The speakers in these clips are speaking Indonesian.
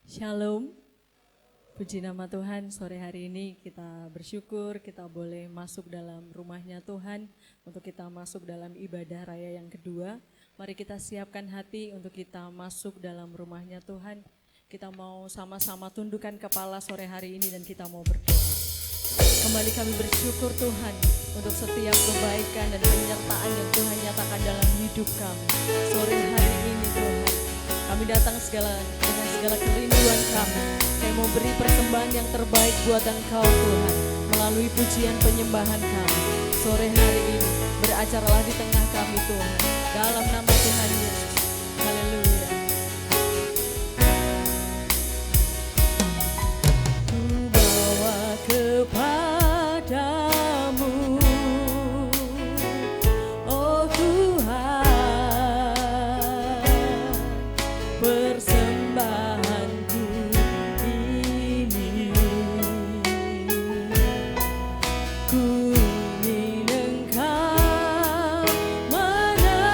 Shalom, puji nama Tuhan. Sore hari ini kita bersyukur kita boleh masuk dalam rumahnya Tuhan untuk kita masuk dalam ibadah raya yang kedua. Mari kita siapkan hati untuk kita masuk dalam rumahnya Tuhan. Kita mau sama-sama tundukkan kepala sore hari ini dan kita mau berdoa. Kembali kami bersyukur Tuhan untuk setiap kebaikan dan penyertaan yang Tuhan nyatakan dalam hidup kami. Sore hari ini Tuhan, kami datang dengan segala kerinduan kami. Kami mau beri persembahan yang terbaik buat Engkau Tuhan melalui pujian penyembahan kami. Sore hari ini beracaralah di tengah kami Tuhan. Dalam nama Tuhan Yesus. Haleluya. Ku bawa kepadamu, oh Tuhan, persembahanku ini. Ku ingin Engkau menerima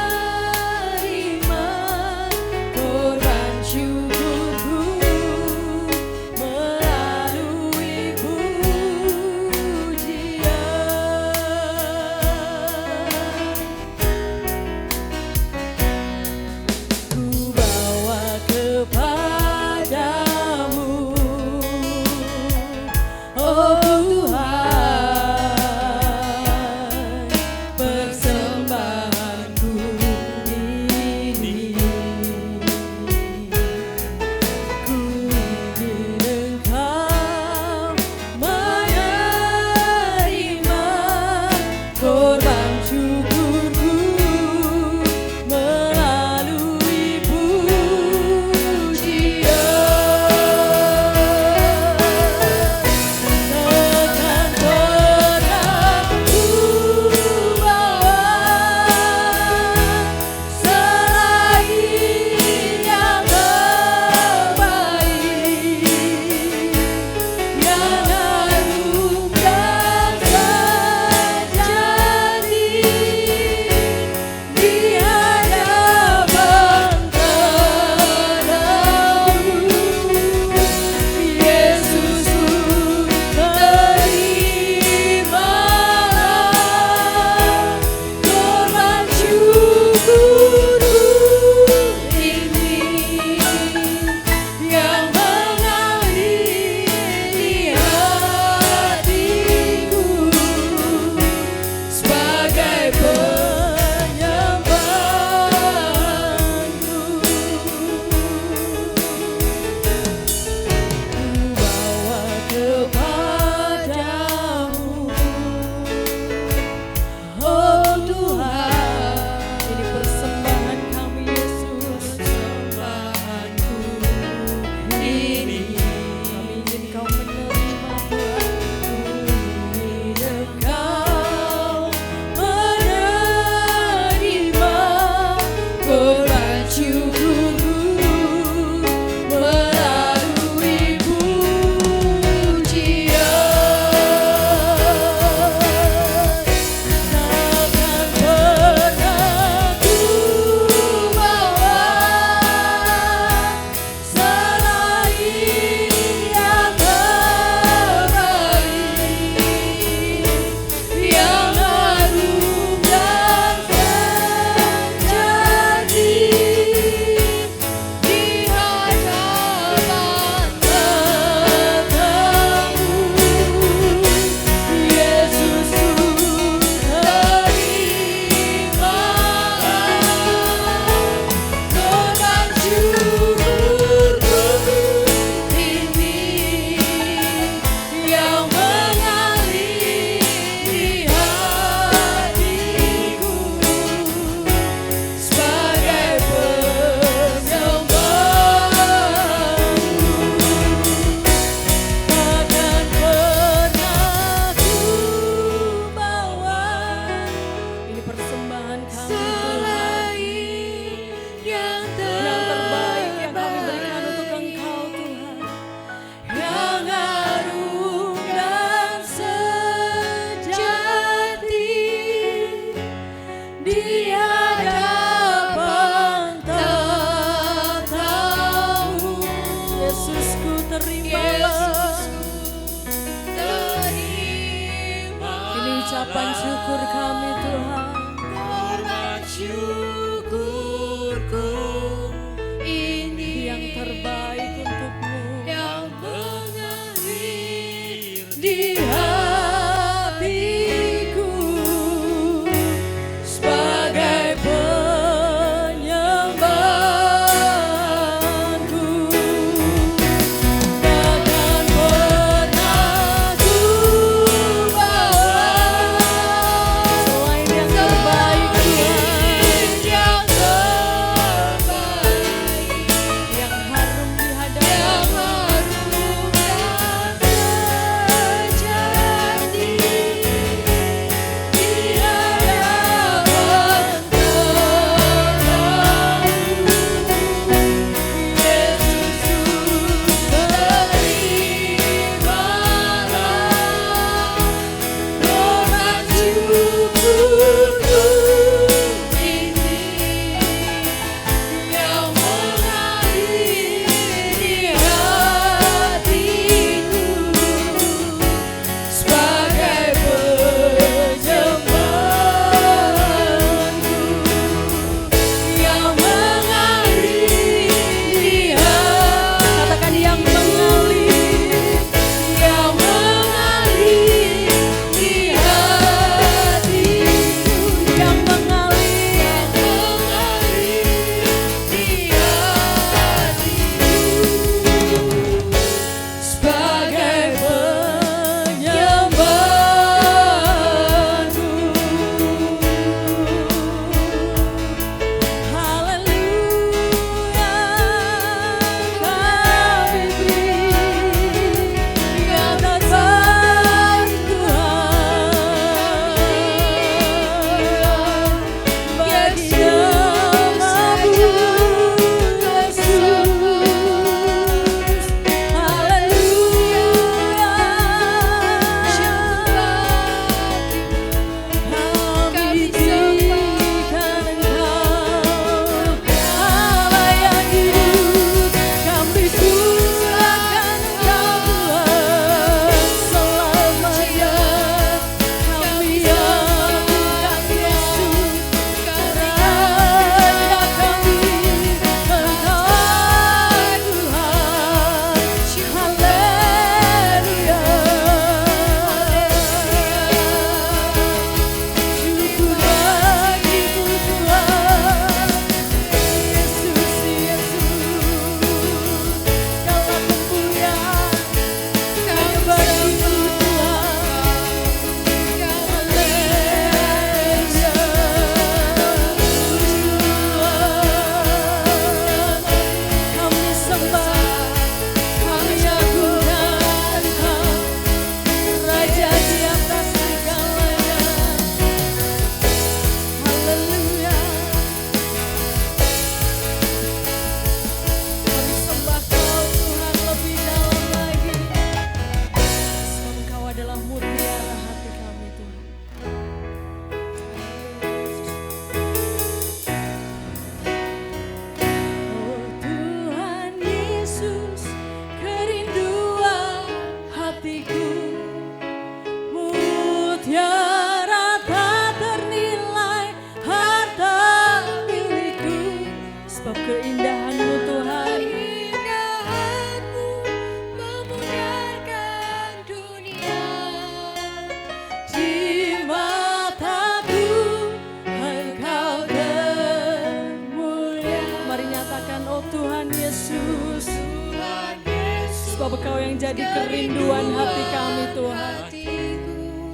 sebab Engkau yang jadi kerinduan hati kami Tuhan.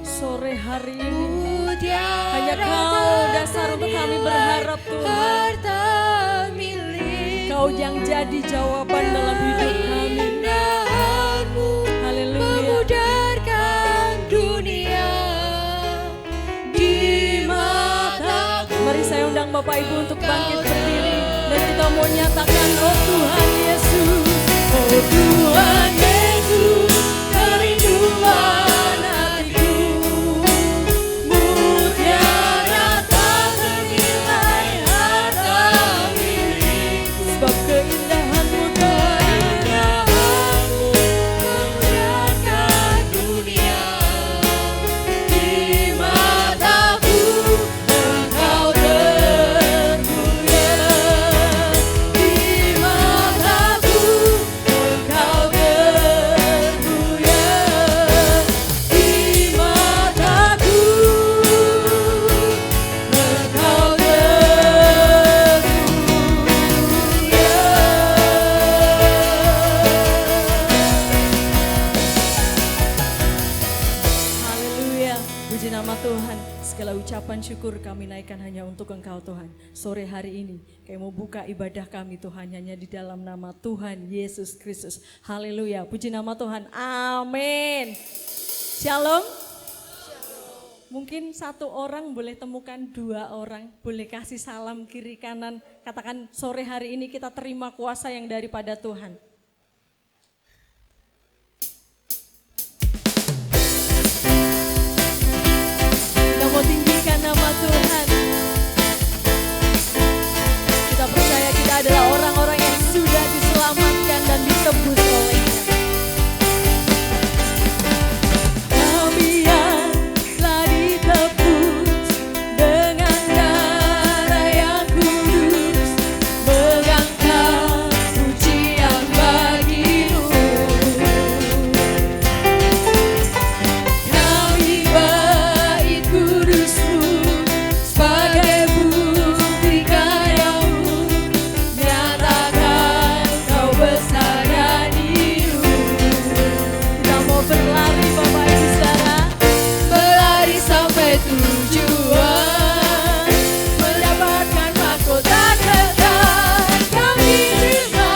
Sore hari ini hanya Kau dasar untuk kami berharap Tuhan. Kau yang jadi jawaban dalam hidup kami. Haleluya. Mari saya undang Bapak Ibu untuk bangkit berdiri dan kita mau nyatakan, oh Tuhan Yesus, oh Tuhan Yesus, kerinduan hatiku, mutiara tak ternilai harta milikku, sebab keindahan-Mu Tuhan, memuliakan dunia. Di mataku Engkau termulia, di mataku Engkau termulia, di mataku Engkau termulia. Haleluya, puji nama Tuhan. Segala ucapan syukur kami naikkan hanya untuk Engkau Tuhan. Sore hari ini kami mau buka ibadah kami Tuhan hanya di dalam nama Tuhan Yesus Kristus. Haleluya, puji nama Tuhan. Amin. Shalom. Mungkin satu orang boleh temukan dua orang, boleh kasih salam kiri kanan. Katakan sore hari ini kita terima kuasa yang daripada Tuhan. Kita mau tinggikan nama Tuhan. Kita percaya kita adalah orang-orang yang sudah diselamatkan dan ditebus oleh-Nya. Kami yang telah ditebus dengan darah yang kudus, mengangkat pujian bagi-Mu. Kami bait kudus-Mu sebagai bukti karya-Mu, nyatakan Kau besar dan hidup. Kita mau berlari Bapak Ibu Saudara, berlari sampai tujuan, mendapatkan mahkota kekal. Kami terima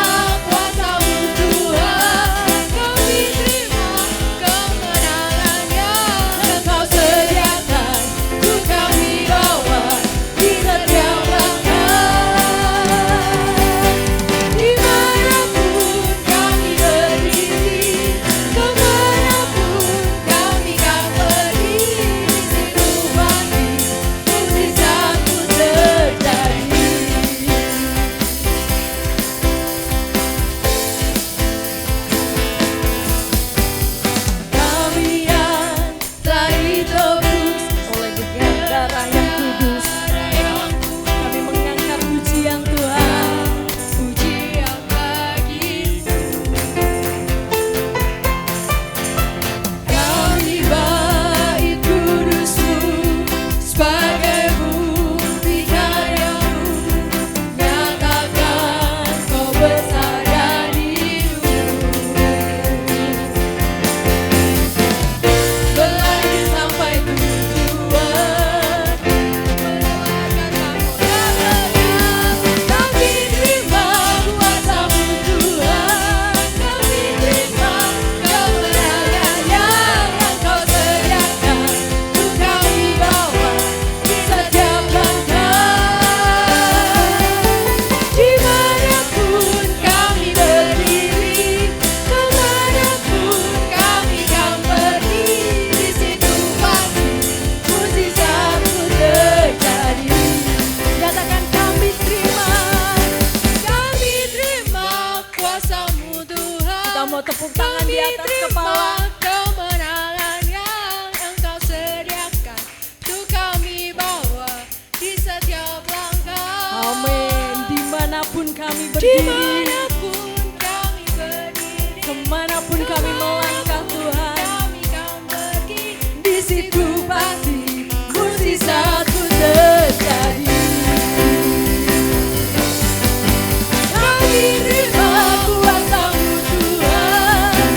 kuasa-Mu Tuhan, kami terima kemenangan yang Engkau sediakan, untuk kami bawa di setiap langkah. Dimanapun kami berdiri, kemanapun kami akan pergi, di situ pasti mujizat-Mu terjadi. Kami yang telah ditebus oleh dengan darah yang kudus, kami mengangkat pujian Tuhan, pujian bagi-Mu. Kami bait kudus-Mu sebagai bukti karya-Mu, nyatakan Kau besar dan hidup. Berlari sampai tujuan, mendapatkan mahkota kekal. Kami terima kuasa-Mu Tuhan, kami terima kemenangan yang Engkau sediakan, untuk kami bawa di setiap langkah. Dimanapun kami berdiri, kemanapun kami akan pergi, di situ pasti mujizat-Mu terjadi. Nyatakan kami terima kuasa-Mu Tuhan. Kita mau tepuk tangan di atas kepala. Kemenangan yang Engkau sediakan, untuk kami bawa di setiap langkah. Amin. Dimanapun kami berdiri, kemanapun kami melangkah Tuhan, kami akan pergi, di situ pasti mujizat-Mu terjadi. Kami terima kuasa-Mu Tuhan,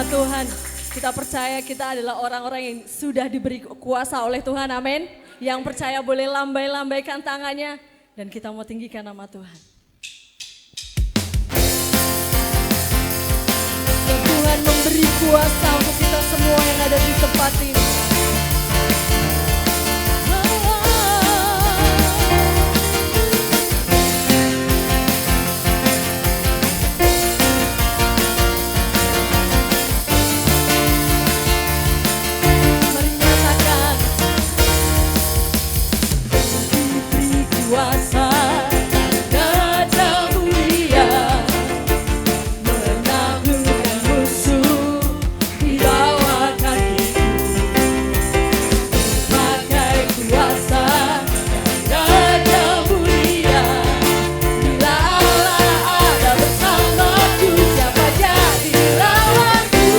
nama Tuhan. Kita percaya kita adalah orang-orang yang sudah diberi kuasa oleh Tuhan, amin. Yang percaya boleh lambai-lambaikan tangannya dan kita mau tinggikan nama Tuhan. Dan Tuhan memberi kuasa untuk kita semua yang ada di tempat ini. Kuasa dan mulia menaklukkan musuh di bawah kakiku. Pakai kuasa dan mulia, bila Allah ada bersamaku, siapa jadi lawanku?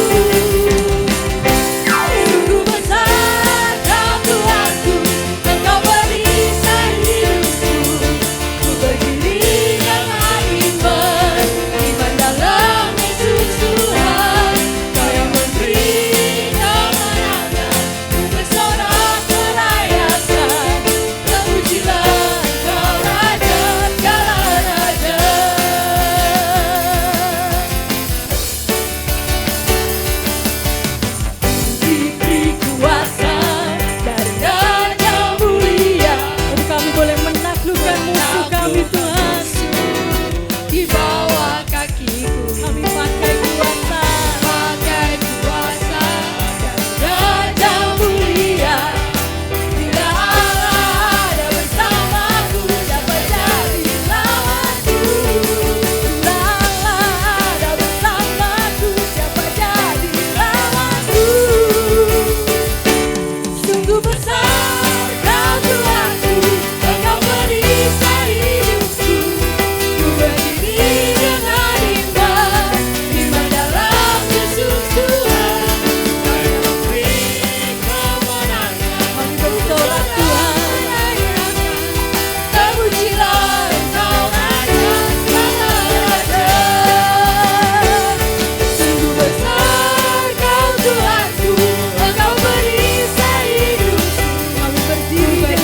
Sungguh besar kau Tuhanku, Engkau perisai hidupku. Ku berdiri dengan iman, iman dalam Yesus Tuhan. Kau yang memberi kemenangan, ku bersorak merayakan. Terpujilah Engkau Raja segala raja. Diberi kuasa dari Raja mulia, Untuk kami boleh menaklukkan musuh kami Tuhan. di bawah kakiku. Kami pakai kuasa. Pakai kuasa dan Raja mulia, bila Allah ada bersamaku, siapa jadi lawanku? Bila Allah ada bersamaku, siapa jadi lawanku? Sungguh besar kau Tuhanku, Engkau perisai hidupku. Ku berdiri dengan iman, iman dalam Yesus Tuhan. Kau yang memberi kemenangan, Kami bersorak Tuhan. terpujilah Engkau Raja segala raja. Sungguh besar kau Tuhanku, Engkau perisai hidupku. Kami berdiri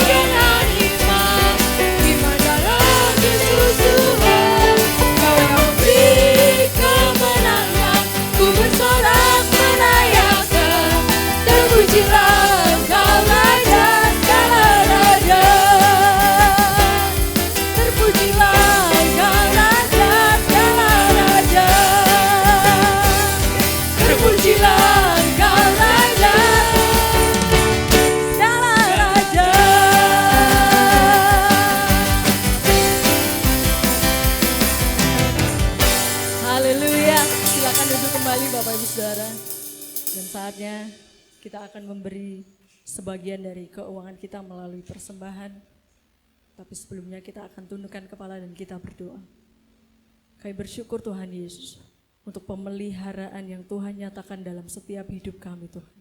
dengan iman, iman dalam Yesus Tuhan. Kau yang memberi kemenangan, ku bersorak merayakan. Terpujilah Engkau Raja segala raja. Terpujilah Engkau Raja segala raja. Terpujilah Engkau Raja segala raja. Haleluya. Silakan duduk kembali Bapak Ibu Saudara. Dan saatnya kita akan memberi sebagian dari keuangan kita melalui persembahan. Tapi sebelumnya kita akan tundukkan kepala dan kita berdoa. Kami bersyukur Tuhan Yesus untuk pemeliharaan yang Tuhan nyatakan dalam setiap hidup kami Tuhan.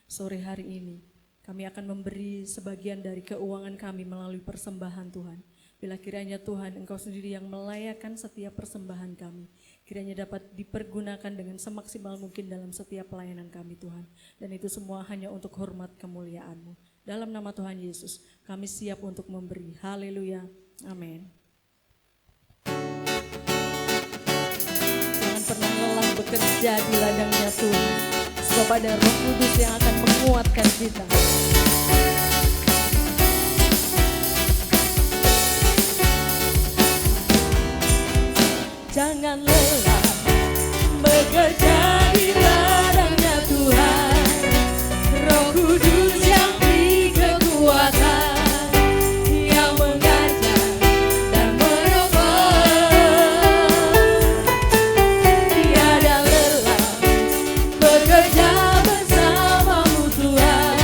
Sore hari ini kami akan memberi sebagian dari keuangan kami melalui persembahan Tuhan. Bila kiranya Tuhan Engkau sendiri yang melayakkan setiap persembahan kami. Kiranya dapat dipergunakan dengan semaksimal mungkin dalam setiap pelayanan kami Tuhan. Dan itu semua hanya untuk hormat kemuliaan-Mu. Dalam nama Tuhan Yesus kami siap untuk memberi. Haleluya. Amin. Jangan pernah lelah bekerja di ladangnya Tuhan. Sebab ada Roh Kudus yang akan menguatkan kita. Jangan lelah bekerja di ladangnya Tuhan. Roh Kudus yang beri kekuatan, yang mengajar dan menolong. Tiada lelah bekerja bersamamu Tuhan.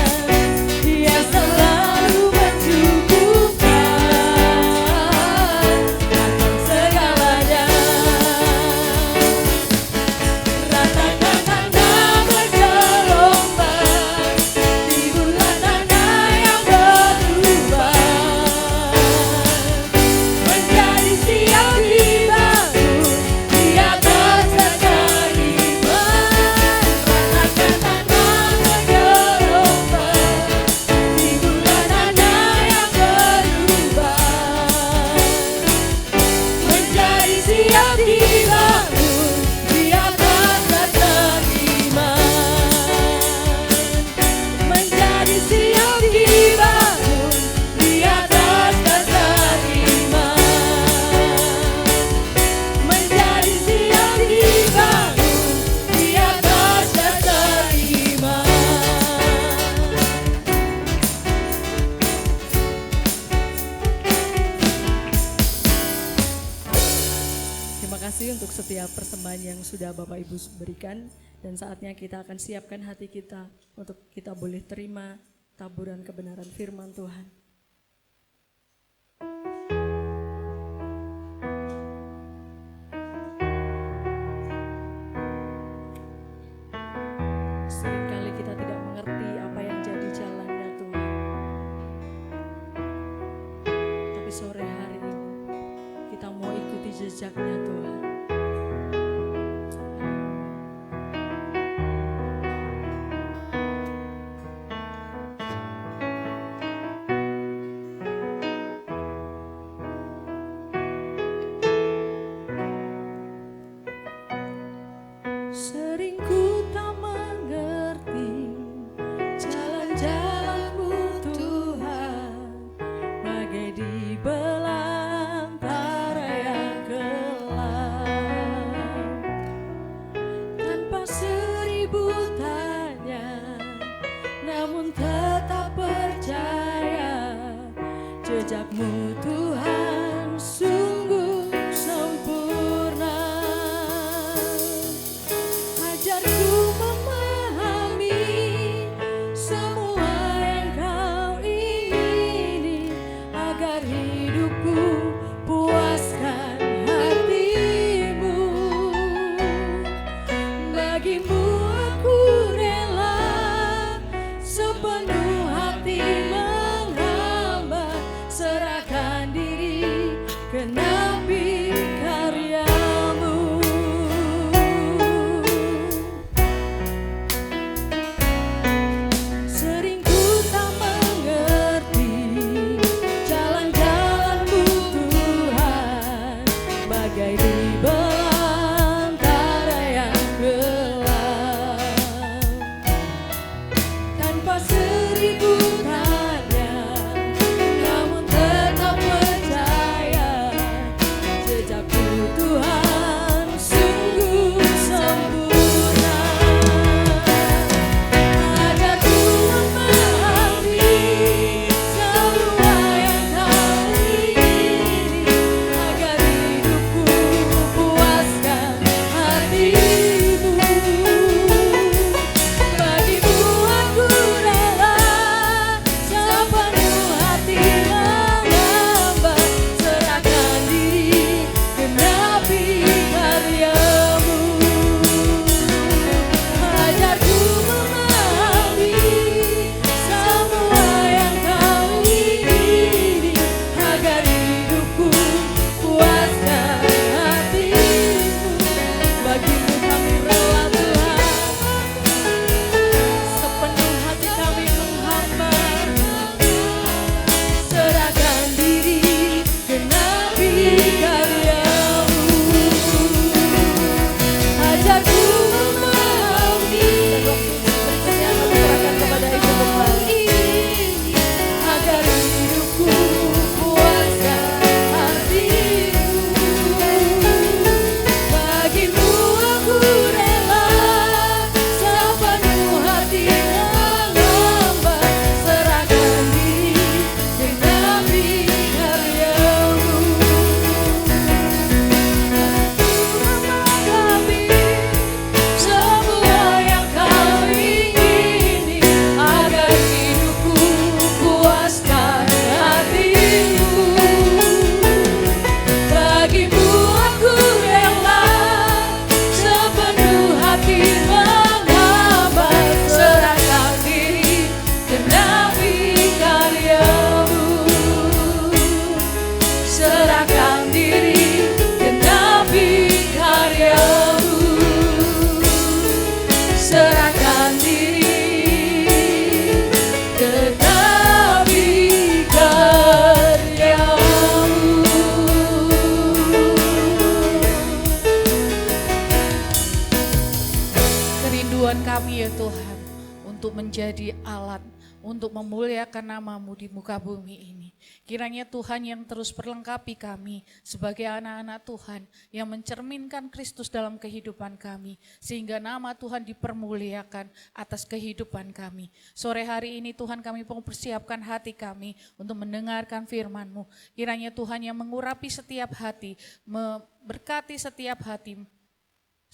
kasih untuk setiap persembahan yang sudah Bapak Ibu berikan. Dan saatnya kita akan siapkan hati kita untuk kita boleh terima taburan kebenaran firman Tuhan. Seringkali kita tidak mengerti apa yang jadi jalannya Tuhan. Tapi sore hari ini kita mau ikuti jejaknya Tuhan. Sering ku tak mengerti jalan-jalan-Mu Tuhan, bagai di belantara yang gelap. Tanpa seribu tanya, namun tetap percaya, jejak-Mu Tuhan sungguh sempurna. Ajarku memahami semua yang Kau ingini, agar hidupku puaskan hati-Mu. Bagimu aku rela sepenuh hati menghamba, serahkan diri genapi karya-Mu. Sering ku tak mengerti jalan-jalan-Mu Tuhan, bagai di belantara yang gelap. Tanpa seribu tanya, namun tetap percaya, jejak-Mu Tuhan sungguh sempurna. Ajarku memahami semua yang Kau ingini, agar hidupku puaskan hati-Mu. Bagimu aku rela sepenuh hati menghamba, serahkan diri genapi karya-Mu. Ajarku memahami semua yang Kau ingini, agar hidupku puaskan hati-Mu. Bagimu kami rela Tuhan, sepenuh hati kami menghamba, serahkan diri genapi karya-Mu. Ajarku memahami, berikutnya kami serahkan kepada Ibu kembali, agar hidupku puaskan hati-Mu. Bagimu aku rela sepenuh hati menghamba, serahkan diri genapi karya-Mu. Memahami semua yang Kau ingini, agar hidupku puaskan hati-Mu. Bagimu aku rela sepenuh hati menghamba, serahkan diri genapi karya-Mu. Serahkan diri genapi karya-Mu. Serahkan diri genapi karya-Mu. Kerinduan kami ya Tuhan, untuk menjadi alat, untuk memuliakan nama-Mu di muka bumi ini. Kiranya Tuhan yang terus perlengkapi kami sebagai anak-anak Tuhan yang mencerminkan Kristus dalam kehidupan kami. Sehingga nama Tuhan dipermuliakan atas kehidupan kami. Sore hari ini Tuhan kami mempersiapkan hati kami untuk mendengarkan firman-Mu. Kiranya Tuhan yang mengurapi setiap hati, memberkati setiap hati,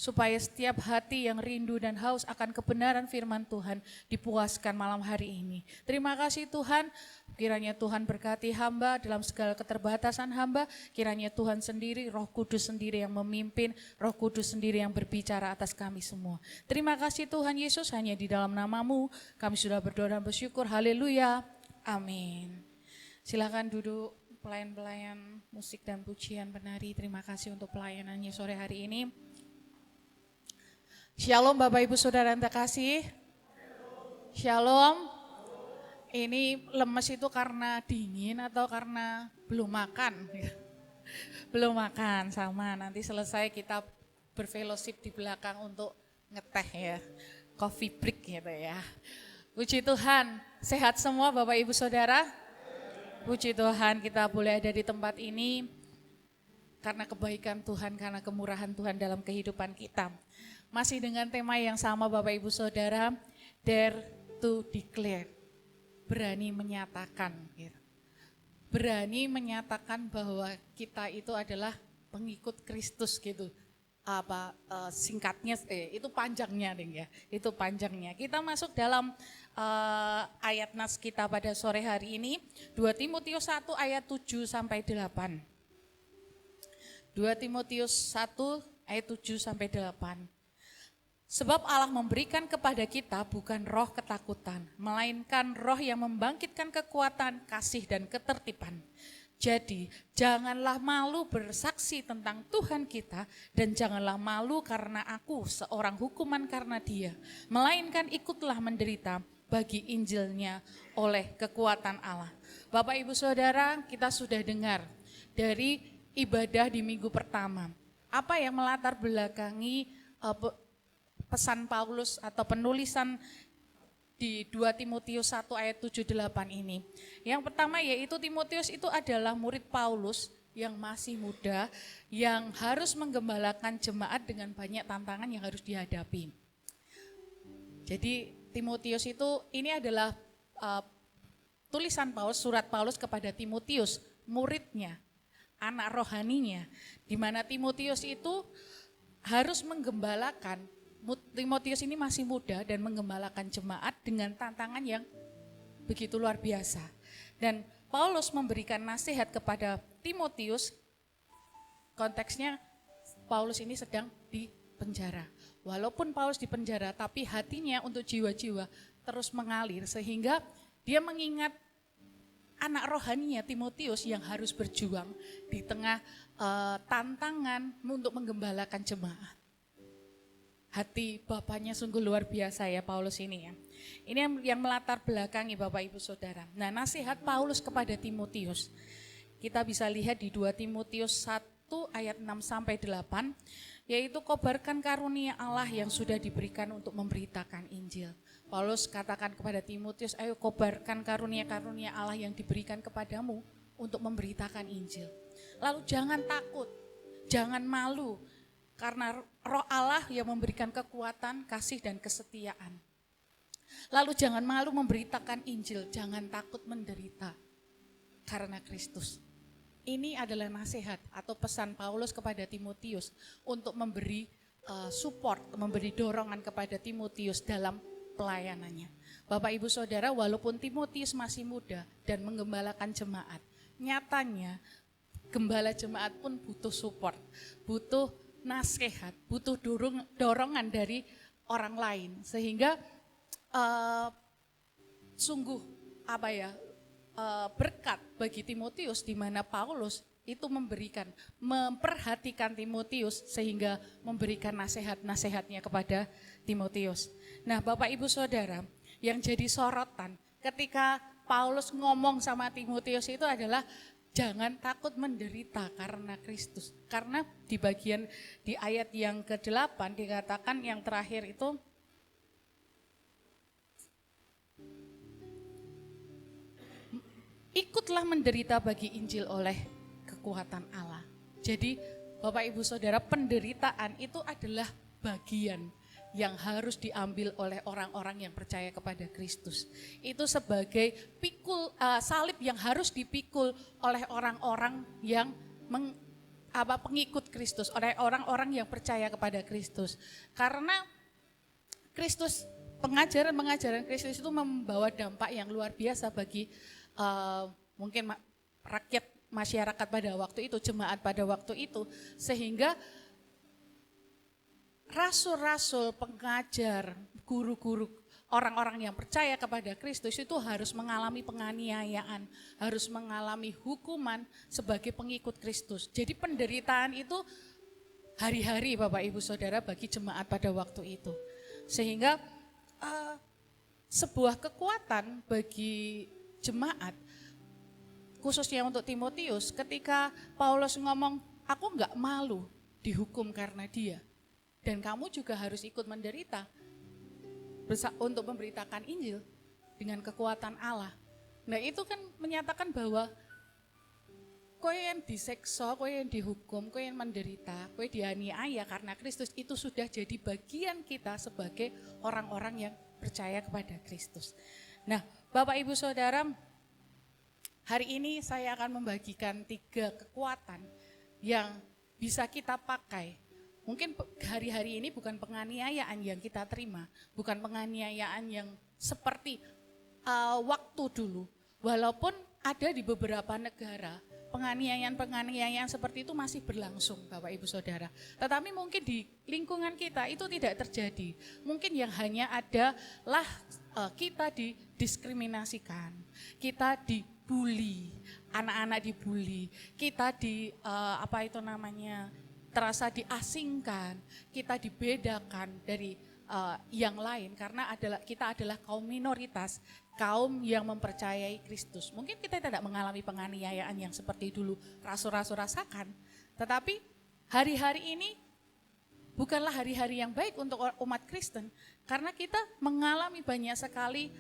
supaya setiap hati yang rindu dan haus akan kebenaran firman Tuhan dipuaskan malam hari ini. Terima kasih Tuhan, kiranya Tuhan berkati hamba dalam segala keterbatasan hamba, kiranya Tuhan sendiri, Roh Kudus sendiri yang memimpin, Roh Kudus sendiri yang berbicara atas kami semua. Terima kasih Tuhan Yesus, hanya di dalam nama-Mu kami sudah berdoa dan bersyukur, haleluya, amin. Silakan duduk pelayan-pelayan musik dan pujian penari, terima kasih untuk pelayanannya sore hari ini. Shalom Bapak Ibu Saudara yang terkasih. Shalom. Ini lemes itu karena dingin atau karena belum makan? Belum makan, sama. Nanti selesai kita berfellowship di belakang untuk ngeteh ya. Coffee break gitu ya. Puji Tuhan, sehat semua Bapak Ibu Saudara? Puji Tuhan kita boleh ada di tempat ini karena kebaikan Tuhan, karena kemurahan Tuhan dalam kehidupan kita. Masih dengan tema yang sama Bapak Ibu Saudara, dare to declare, berani menyatakan. Berani menyatakan bahwa kita itu adalah pengikut Kristus gitu. Singkatnya, itu panjangnya ding ya, itu panjangnya. Kita masuk dalam ayat nas kita pada sore hari ini, 2 Timotius 1 ayat 7 sampai 8. 2 Timotius 1 ayat 7 sampai 8. Sebab Allah memberikan kepada kita bukan roh ketakutan, melainkan roh yang membangkitkan kekuatan, kasih dan ketertiban. Jadi janganlah malu bersaksi tentang Tuhan kita dan janganlah malu karena aku seorang hukuman karena Dia. Melainkan ikutlah menderita bagi Injilnya oleh kekuatan Allah. Bapak Ibu Saudara, kita sudah dengar dari ibadah di minggu pertama. Apa yang melatar belakangi pesan Paulus atau penulisan di 2 Timotius 1 ayat 7-8 ini. Yang pertama yaitu Timotius itu adalah murid Paulus yang masih muda, yang harus menggembalakan jemaat dengan banyak tantangan yang harus dihadapi. Jadi Timotius itu, ini adalah tulisan Paulus, surat Paulus kepada Timotius, muridnya, anak rohaninya, di mana Timotius itu harus menggembalakan. Timotius ini masih muda dan menggembalakan jemaat dengan tantangan yang begitu luar biasa. Dan Paulus memberikan nasihat kepada Timotius, konteksnya Paulus ini sedang di penjara. Walaupun Paulus di penjara, tapi hatinya untuk jiwa-jiwa terus mengalir sehingga dia mengingat anak rohaninya Timotius yang harus berjuang di tengah tantangan untuk menggembalakan jemaat. Hati bapaknya sungguh luar biasa ya Paulus ini ya. Ini yang melatar belakangi Bapak Ibu Saudara. Nah, nasihat Paulus kepada Timotius, kita bisa lihat di 2 Timotius 1 ayat 6 sampai 8, yaitu kobarkan karunia Allah yang sudah diberikan untuk memberitakan Injil. Paulus katakan kepada Timotius, ayo kobarkan karunia-karunia Allah yang diberikan kepadamu untuk memberitakan Injil. Lalu jangan takut, jangan malu, karena roh Allah yang memberikan kekuatan, kasih dan kesetiaan. Lalu jangan malu memberitakan Injil, jangan takut menderita karena Kristus. Ini adalah nasihat atau pesan Paulus kepada Timotius untuk memberi support, memberi dorongan kepada Timotius dalam pelayanannya. Bapak Ibu Saudara, walaupun Timotius masih muda dan menggembalakan jemaat, nyatanya gembala jemaat pun butuh support, butuh nasihat, butuh dorongan dari orang lain, sehingga sungguh berkat bagi Timotius di mana Paulus itu memperhatikan Timotius sehingga memberikan nasihat-nasihatnya kepada Timotius. Nah, Bapak Ibu Saudara, yang jadi sorotan ketika Paulus ngomong sama Timotius itu adalah jangan takut menderita karena Kristus. Karena di ayat yang ke-8 dikatakan yang terakhir itu, ikutlah menderita bagi Injil oleh kekuatan Allah. Jadi Bapak Ibu Saudara, penderitaan itu adalah bagian yang harus diambil oleh orang-orang yang percaya kepada Kristus. Itu sebagai salib yang harus dipikul oleh orang-orang yang pengikut Kristus, oleh orang-orang yang percaya kepada Kristus. Karena Kristus, pengajaran Kristus itu membawa dampak yang luar biasa bagi mungkin rakyat masyarakat pada waktu itu, jemaat pada waktu itu, sehingga rasul-rasul, pengajar, guru-guru, orang-orang yang percaya kepada Kristus itu harus mengalami penganiayaan, harus mengalami hukuman sebagai pengikut Kristus. Jadi penderitaan itu hari-hari Bapak Ibu Saudara bagi jemaat pada waktu itu. Sehingga sebuah kekuatan bagi jemaat, khususnya untuk Timotius, ketika Paulus ngomong, aku enggak malu dihukum karena dia. Dan kamu juga harus ikut menderita untuk memberitakan Injil dengan kekuatan Allah. Nah itu kan menyatakan bahwa kowe yang diseksa, kowe yang dihukum, kowe yang menderita, kowe dianiaya karena Kristus, itu sudah jadi bagian kita sebagai orang-orang yang percaya kepada Kristus. Nah Bapak Ibu Saudara, hari ini saya akan membagikan 3 kekuatan yang bisa kita pakai. Mungkin hari-hari ini bukan penganiayaan yang kita terima, bukan penganiayaan yang seperti waktu dulu. Walaupun ada di beberapa negara, penganiayaan seperti itu masih berlangsung Bapak Ibu Saudara. Tetapi mungkin di lingkungan kita itu tidak terjadi. Mungkin yang hanya adalah kita didiskriminasikan, kita dibully, anak-anak dibully, kita terasa diasingkan, kita dibedakan dari yang lain karena kita adalah kaum minoritas, kaum yang mempercayai Kristus. Mungkin kita tidak mengalami penganiayaan yang seperti dulu rasul-rasul rasakan, tetapi hari-hari ini bukanlah hari-hari yang baik untuk umat Kristen karena kita mengalami banyak sekali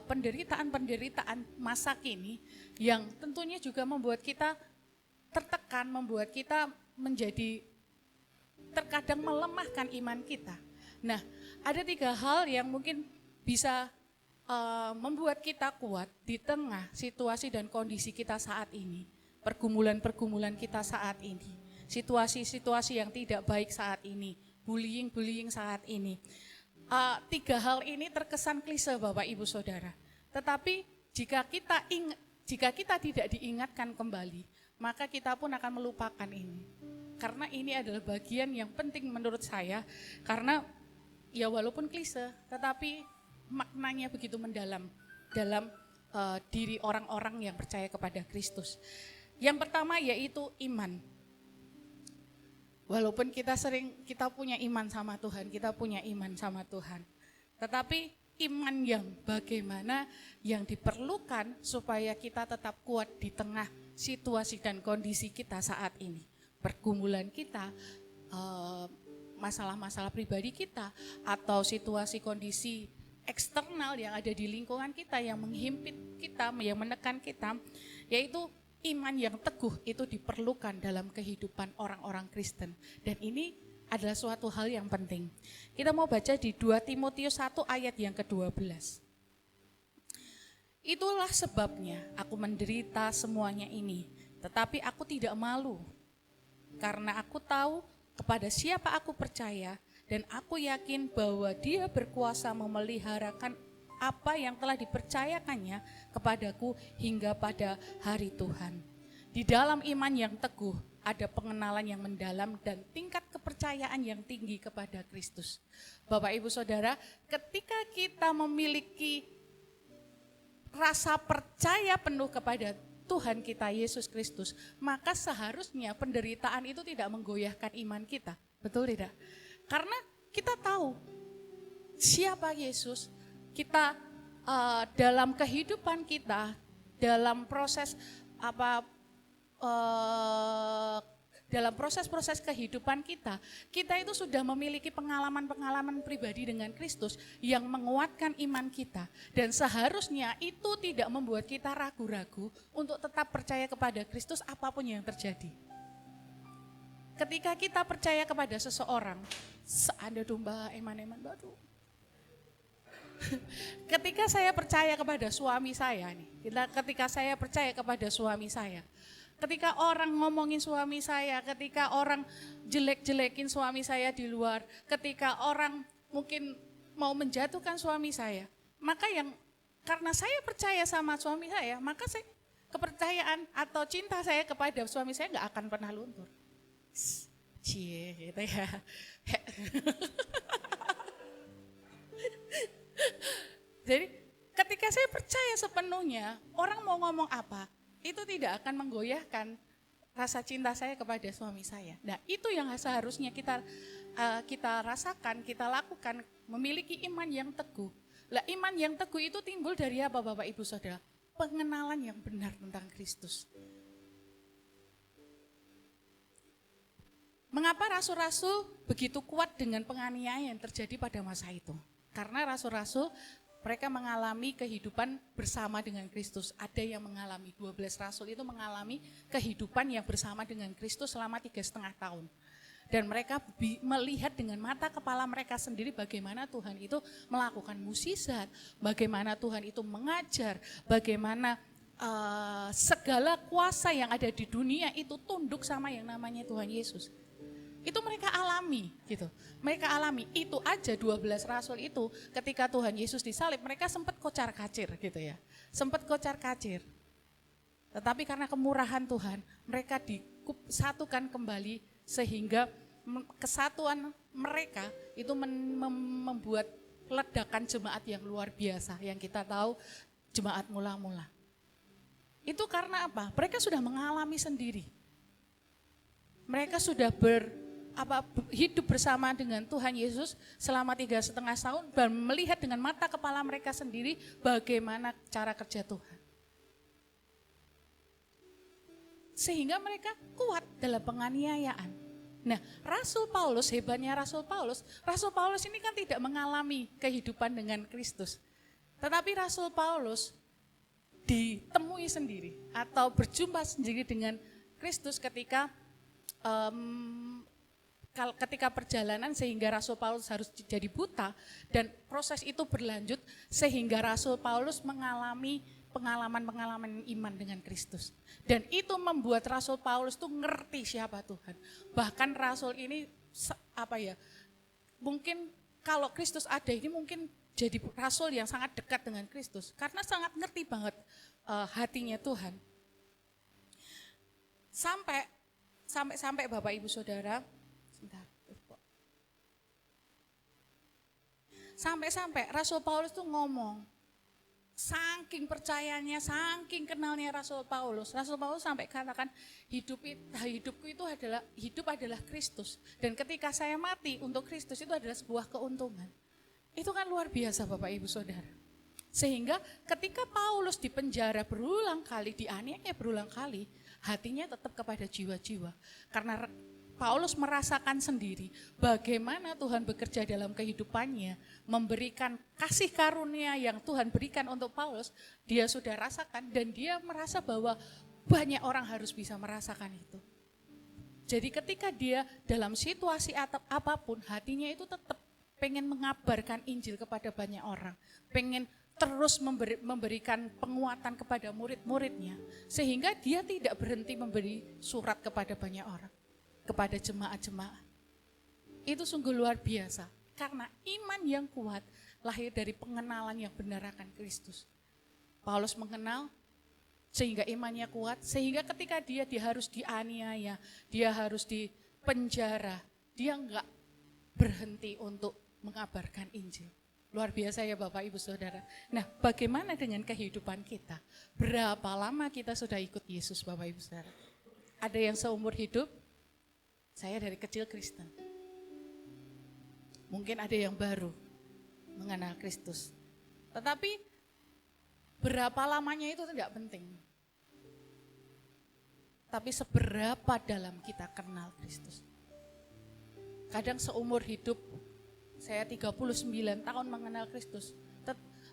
penderitaan masa kini yang tentunya juga membuat kita tertekan, membuat kita menjadi terkadang melemahkan iman kita. Nah, ada 3 hal yang mungkin bisa membuat kita kuat di tengah situasi dan kondisi kita saat ini, pergumulan-pergumulan kita saat ini, situasi-situasi yang tidak baik saat ini, bullying saat ini. 3 hal ini terkesan klise Bapak Ibu Saudara, tetapi jika kita tidak diingatkan kembali, maka kita pun akan melupakan ini. Karena ini adalah bagian yang penting menurut saya, karena ya walaupun klise, tetapi maknanya begitu mendalam dalam diri orang-orang yang percaya kepada Kristus. Yang pertama yaitu iman. Walaupun kita punya iman sama Tuhan, tetapi iman yang bagaimana yang diperlukan supaya kita tetap kuat di tengah situasi dan kondisi kita saat ini. Pergumulan kita, masalah-masalah pribadi kita, atau situasi kondisi eksternal yang ada di lingkungan kita yang menghimpit kita, yang menekan kita, yaitu iman yang teguh itu diperlukan dalam kehidupan orang-orang Kristen. Dan ini adalah suatu hal yang penting. Kita mau baca di 2 Timotius 1 ayat yang ke-12. Itulah sebabnya aku menderita semuanya ini, tetapi aku tidak malu. Karena aku tahu kepada siapa aku percaya dan aku yakin bahwa Dia berkuasa memeliharakan apa yang telah dipercayakannya kepadaku hingga pada hari Tuhan. Di dalam iman yang teguh ada pengenalan yang mendalam dan tingkat kepercayaan yang tinggi kepada Kristus. Bapak Ibu Saudara, ketika kita memiliki rasa percaya penuh kepada Tuhan kita Yesus Kristus, maka seharusnya penderitaan itu tidak menggoyahkan iman kita. Betul tidak? Karena kita tahu siapa Yesus, kita dalam kehidupan kita, dalam proses dalam proses-proses kehidupan kita itu sudah memiliki pengalaman-pengalaman pribadi dengan Kristus yang menguatkan iman kita. Dan seharusnya itu tidak membuat kita ragu-ragu untuk tetap percaya kepada Kristus apapun yang terjadi. Ketika kita percaya kepada seseorang, seanda domba eman-eman batu. Ketika saya percaya kepada suami saya nih, ketika saya percaya kepada suami saya, ketika orang ngomongin suami saya, ketika orang jelek-jelekin suami saya di luar, ketika orang mungkin mau menjatuhkan suami saya, maka karena saya percaya sama suami saya, maka kepercayaan atau cinta saya kepada suami saya nggak akan pernah luntur. Cie, gitu ya. Jadi ketika saya percaya sepenuhnya, orang mau ngomong apa, itu tidak akan menggoyahkan rasa cinta saya kepada suami saya. Nah, itu yang seharusnya kita rasakan, kita lakukan, memiliki iman yang teguh. Lah, iman yang teguh itu timbul dari apa, Bapak Ibu Saudara? Pengenalan yang benar tentang Kristus. Mengapa rasul-rasul begitu kuat dengan penganiayaan yang terjadi pada masa itu? Karena rasul-rasul mereka mengalami kehidupan bersama dengan Kristus. Ada yang mengalami, 12 rasul itu mengalami kehidupan yang bersama dengan Kristus selama 3,5 tahun. Dan mereka melihat dengan mata kepala mereka sendiri bagaimana Tuhan itu melakukan mukjizat, bagaimana Tuhan itu mengajar, bagaimana segala kuasa yang ada di dunia itu tunduk sama yang namanya Tuhan Yesus. Itu mereka alami gitu. Mereka alami, itu aja 12 rasul itu ketika Tuhan Yesus disalib mereka sempat kocar-kacir gitu ya. Sempat kocar-kacir. Tetapi karena kemurahan Tuhan, mereka disatukan kembali sehingga kesatuan mereka itu membuat ledakan jemaat yang luar biasa yang kita tahu jemaat mula-mula. Itu karena apa? Mereka sudah mengalami sendiri. Mereka sudah hidup bersama dengan Tuhan Yesus selama 3,5 tahun dan melihat dengan mata kepala mereka sendiri bagaimana cara kerja Tuhan. Sehingga mereka kuat dalam penganiayaan. Nah, Rasul Paulus, hebatnya Rasul Paulus ini kan tidak mengalami kehidupan dengan Kristus. Tetapi Rasul Paulus ditemui sendiri atau berjumpa sendiri dengan Kristus ketika perjalanan sehingga Rasul Paulus harus jadi buta dan proses itu berlanjut sehingga Rasul Paulus mengalami pengalaman-pengalaman iman dengan Kristus. Dan itu membuat Rasul Paulus tuh ngerti siapa Tuhan. Bahkan Rasul ini mungkin kalau Kristus ada ini mungkin jadi Rasul yang sangat dekat dengan Kristus karena sangat ngerti banget hatinya Tuhan. Sampai Bapak Ibu Saudara, sampai Rasul Paulus tuh ngomong, saking percayanya, saking kenalnya Rasul Paulus sampai katakan hidupku itu adalah Kristus. Dan ketika saya mati untuk Kristus itu adalah sebuah keuntungan. Itu kan luar biasa Bapak Ibu Saudara. Sehingga ketika Paulus dipenjara berulang kali, dianiaya berulang kali, hatinya tetap kepada jiwa-jiwa. Karena Paulus merasakan sendiri bagaimana Tuhan bekerja dalam kehidupannya, memberikan kasih karunia yang Tuhan berikan untuk Paulus, dia sudah rasakan dan dia merasa bahwa banyak orang harus bisa merasakan itu. Jadi ketika dia dalam situasi apapun, hatinya itu tetap pengen mengabarkan Injil kepada banyak orang, pengen terus memberikan penguatan kepada murid-muridnya, sehingga dia tidak berhenti memberi surat kepada banyak orang. Kepada jemaat-jemaat. Itu sungguh luar biasa. Karena iman yang kuat lahir dari pengenalan yang benar akan Kristus. Paulus mengenal sehingga imannya kuat. Sehingga ketika dia harus dianiaya, dia harus dipenjara, dia enggak berhenti untuk mengabarkan Injil. Luar biasa ya Bapak Ibu Saudara. Nah, bagaimana dengan kehidupan kita? Berapa lama kita sudah ikut Yesus Bapak Ibu Saudara? Ada yang seumur hidup? Saya dari kecil Kristen. Mungkin ada yang baru mengenal Kristus. Tetapi berapa lamanya itu tidak penting. tapi seberapa dalam kita kenal Kristus. Kadang seumur hidup, saya 39 tahun mengenal Kristus,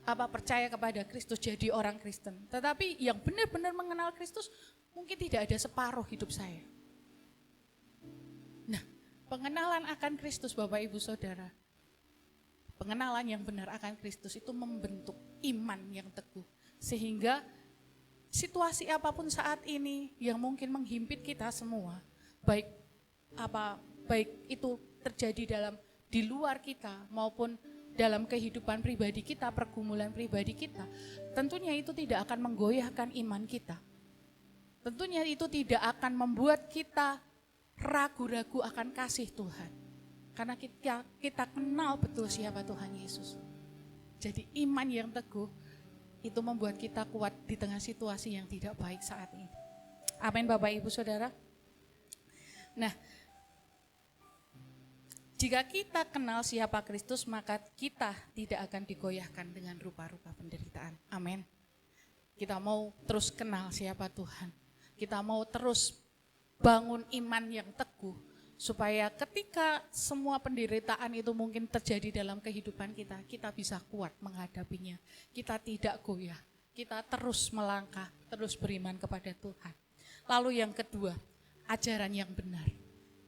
percaya kepada Kristus, jadi orang Kristen. Tetapi yang benar-benar mengenal Kristus, mungkin tidak ada separuh hidup saya. Nah, pengenalan akan Kristus Bapak Ibu Saudara, pengenalan yang benar akan Kristus itu membentuk iman yang teguh. Sehingga situasi apapun saat ini yang mungkin menghimpit kita semua, baik itu terjadi di luar kita maupun dalam kehidupan pribadi kita, pergumulan pribadi kita, tentunya itu tidak akan menggoyahkan iman kita. Tentunya itu tidak akan membuat kita ragu-ragu akan kasih Tuhan. Karena kita kenal betul siapa Tuhan Yesus. Jadi iman yang teguh itu membuat kita kuat di tengah situasi yang tidak baik saat ini. Amin Bapak Ibu Saudara. Nah, jika kita kenal siapa Kristus, maka kita tidak akan digoyahkan dengan rupa-rupa penderitaan. Amin. Kita mau terus kenal siapa Tuhan. Kita mau terus bangun iman yang teguh, supaya ketika semua penderitaan itu mungkin terjadi dalam kehidupan kita, kita bisa kuat menghadapinya. Kita tidak goyah, kita terus melangkah, terus beriman kepada Tuhan. Lalu yang kedua, ajaran yang benar.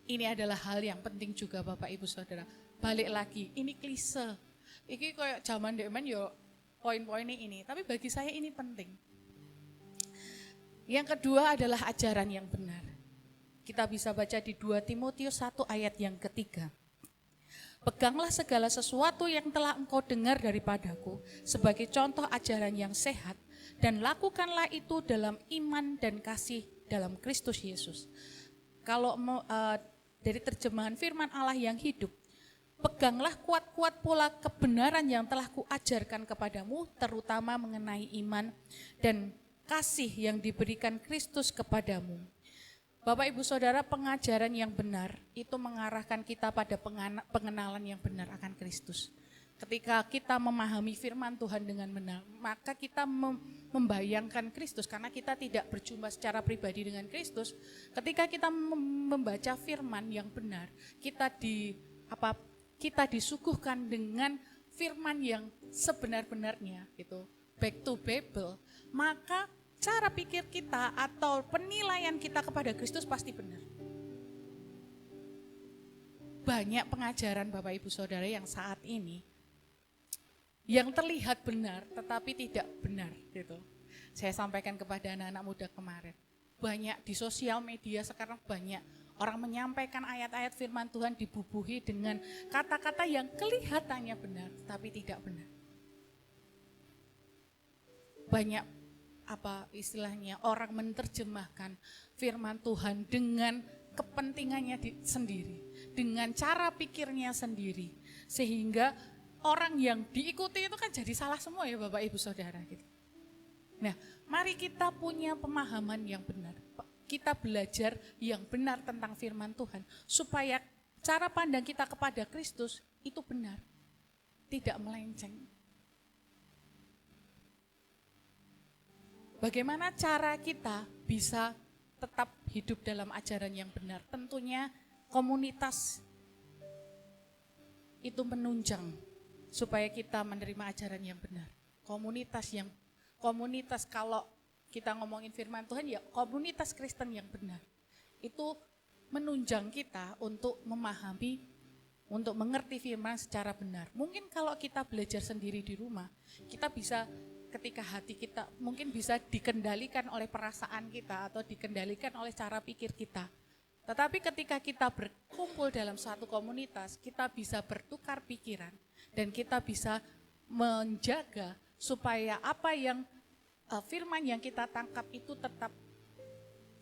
Ini adalah hal yang penting juga Bapak Ibu Saudara. Balik lagi, ini klise. Ini kayak zaman demen yo poin-poinnya ini, tapi bagi saya ini penting. Yang kedua adalah ajaran yang benar. Kita bisa baca di 2 Timotius 1 ayat yang ketiga. Peganglah segala sesuatu yang telah engkau dengar daripadaku sebagai contoh ajaran yang sehat, dan lakukanlah itu dalam iman dan kasih dalam Kristus Yesus. Kalau dari terjemahan firman Allah yang hidup, peganglah kuat-kuat pula kebenaran yang telah kuajarkan kepadamu, terutama mengenai iman dan kasih yang diberikan Kristus kepadamu. Bapak Ibu Saudara, pengajaran yang benar itu mengarahkan kita pada pengenalan yang benar akan Kristus. Ketika kita memahami firman Tuhan dengan benar, maka kita membayangkan Kristus, karena kita tidak berjumpa secara pribadi dengan Kristus. Ketika kita membaca firman yang benar, kita disuguhkan dengan firman yang sebenar-benarnya, gitu, back to Bible, maka cara pikir kita atau penilaian kita kepada Kristus pasti benar. Banyak pengajaran Bapak Ibu Saudara yang saat ini yang terlihat benar tetapi tidak benar, gitu. Saya sampaikan kepada anak-anak muda kemarin. Banyak di sosial media sekarang, banyak orang menyampaikan ayat-ayat firman Tuhan dibubuhi dengan kata-kata yang kelihatannya benar tapi tidak benar. Banyak orang menerjemahkan firman Tuhan dengan kepentingannya sendiri, dengan cara pikirnya sendiri, sehingga orang yang diikuti itu kan jadi salah semua ya Bapak Ibu Saudara gitu. Nah, mari kita punya pemahaman yang benar. Kita belajar yang benar tentang firman Tuhan supaya cara pandang kita kepada Kristus itu benar, tidak melenceng. Bagaimana cara kita bisa tetap hidup dalam ajaran yang benar? Tentunya komunitas itu menunjang supaya kita menerima ajaran yang benar. Komunitas kalau kita ngomongin firman Tuhan ya komunitas Kristen yang benar. Itu menunjang kita untuk memahami, untuk mengerti firman secara benar. Mungkin kalau kita belajar sendiri di rumah, kita bisa ketika hati kita mungkin bisa dikendalikan oleh perasaan kita atau dikendalikan oleh cara pikir kita. Tetapi ketika kita berkumpul dalam suatu komunitas, kita bisa bertukar pikiran dan kita bisa menjaga supaya apa yang firman yang kita tangkap itu tetap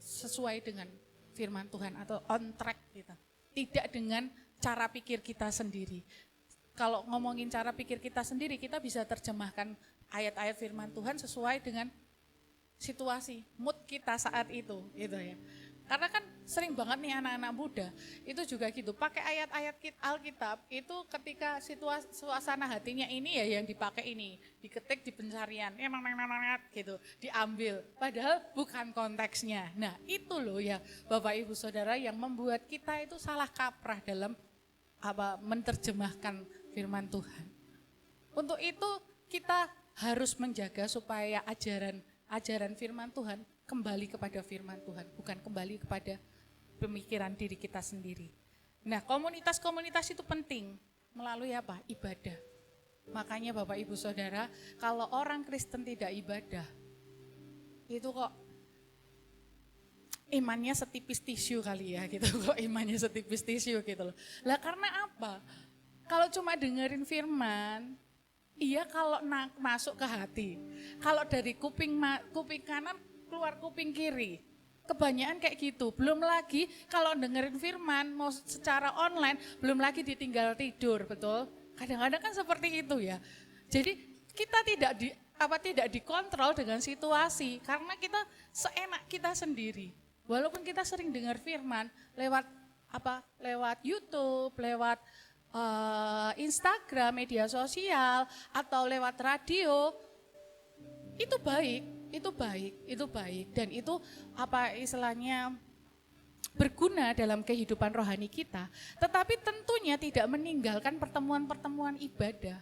sesuai dengan firman Tuhan atau on track kita. Tidak dengan cara pikir kita sendiri. Kalau ngomongin cara pikir kita sendiri, kita bisa terjemahkan ayat-ayat firman Tuhan sesuai dengan situasi, mood kita saat itu, gitu ya. Karena kan sering banget nih anak-anak muda itu juga gitu, pakai ayat-ayat Alkitab itu ketika suasana hatinya ini ya yang dipakai ini, diketik di pencarian, gitu, diambil. Padahal bukan konteksnya. Nah itu loh ya Bapak Ibu Saudara yang membuat kita itu salah kaprah dalam menerjemahkan firman Tuhan. Untuk itu kita harus menjaga supaya ajaran firman Tuhan kembali kepada firman Tuhan, bukan kembali kepada pemikiran diri kita sendiri. Nah, komunitas-komunitas itu penting melalui apa? Ibadah. Makanya Bapak Ibu Saudara, kalau orang Kristen tidak ibadah, itu kok imannya setipis tisu kali ya gitu, kok imannya setipis tisu gitu loh. Lah karena apa? Kalau cuma dengerin firman, iya kalau masuk ke hati. Kalau dari kuping kanan keluar kuping kiri. Kebanyakan kayak gitu. Belum lagi kalau dengerin firman mau secara online, belum lagi ditinggal tidur, betul? Kadang-kadang kan seperti itu ya. Jadi kita tidak dikontrol dengan situasi karena kita seenak kita sendiri. Walaupun kita sering dengar firman lewat YouTube, lewat Instagram, media sosial atau lewat radio, itu baik dan itu berguna dalam kehidupan rohani kita. Tetapi tentunya tidak meninggalkan pertemuan-pertemuan ibadah.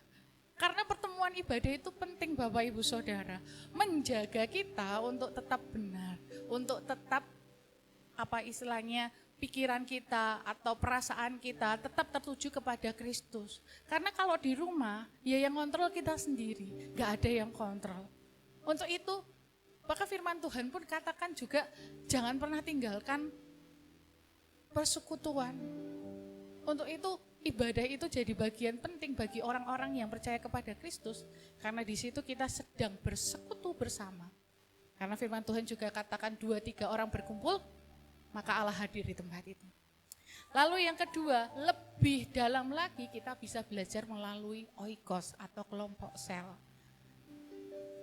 Karena pertemuan ibadah itu penting Bapak Ibu Saudara, menjaga kita untuk tetap benar, untuk tetap pikiran kita atau perasaan kita tetap tertuju kepada Kristus. Karena kalau di rumah, ya yang kontrol kita sendiri, gak ada yang kontrol. Untuk itu, maka firman Tuhan pun katakan juga, jangan pernah tinggalkan persekutuan. Untuk itu, ibadah itu jadi bagian penting bagi orang-orang yang percaya kepada Kristus. Karena di situ kita sedang bersekutu bersama. Karena firman Tuhan juga katakan 2-3 orang berkumpul, maka Allah hadir di tempat itu. Lalu yang kedua, lebih dalam lagi kita bisa belajar melalui oikos atau kelompok sel.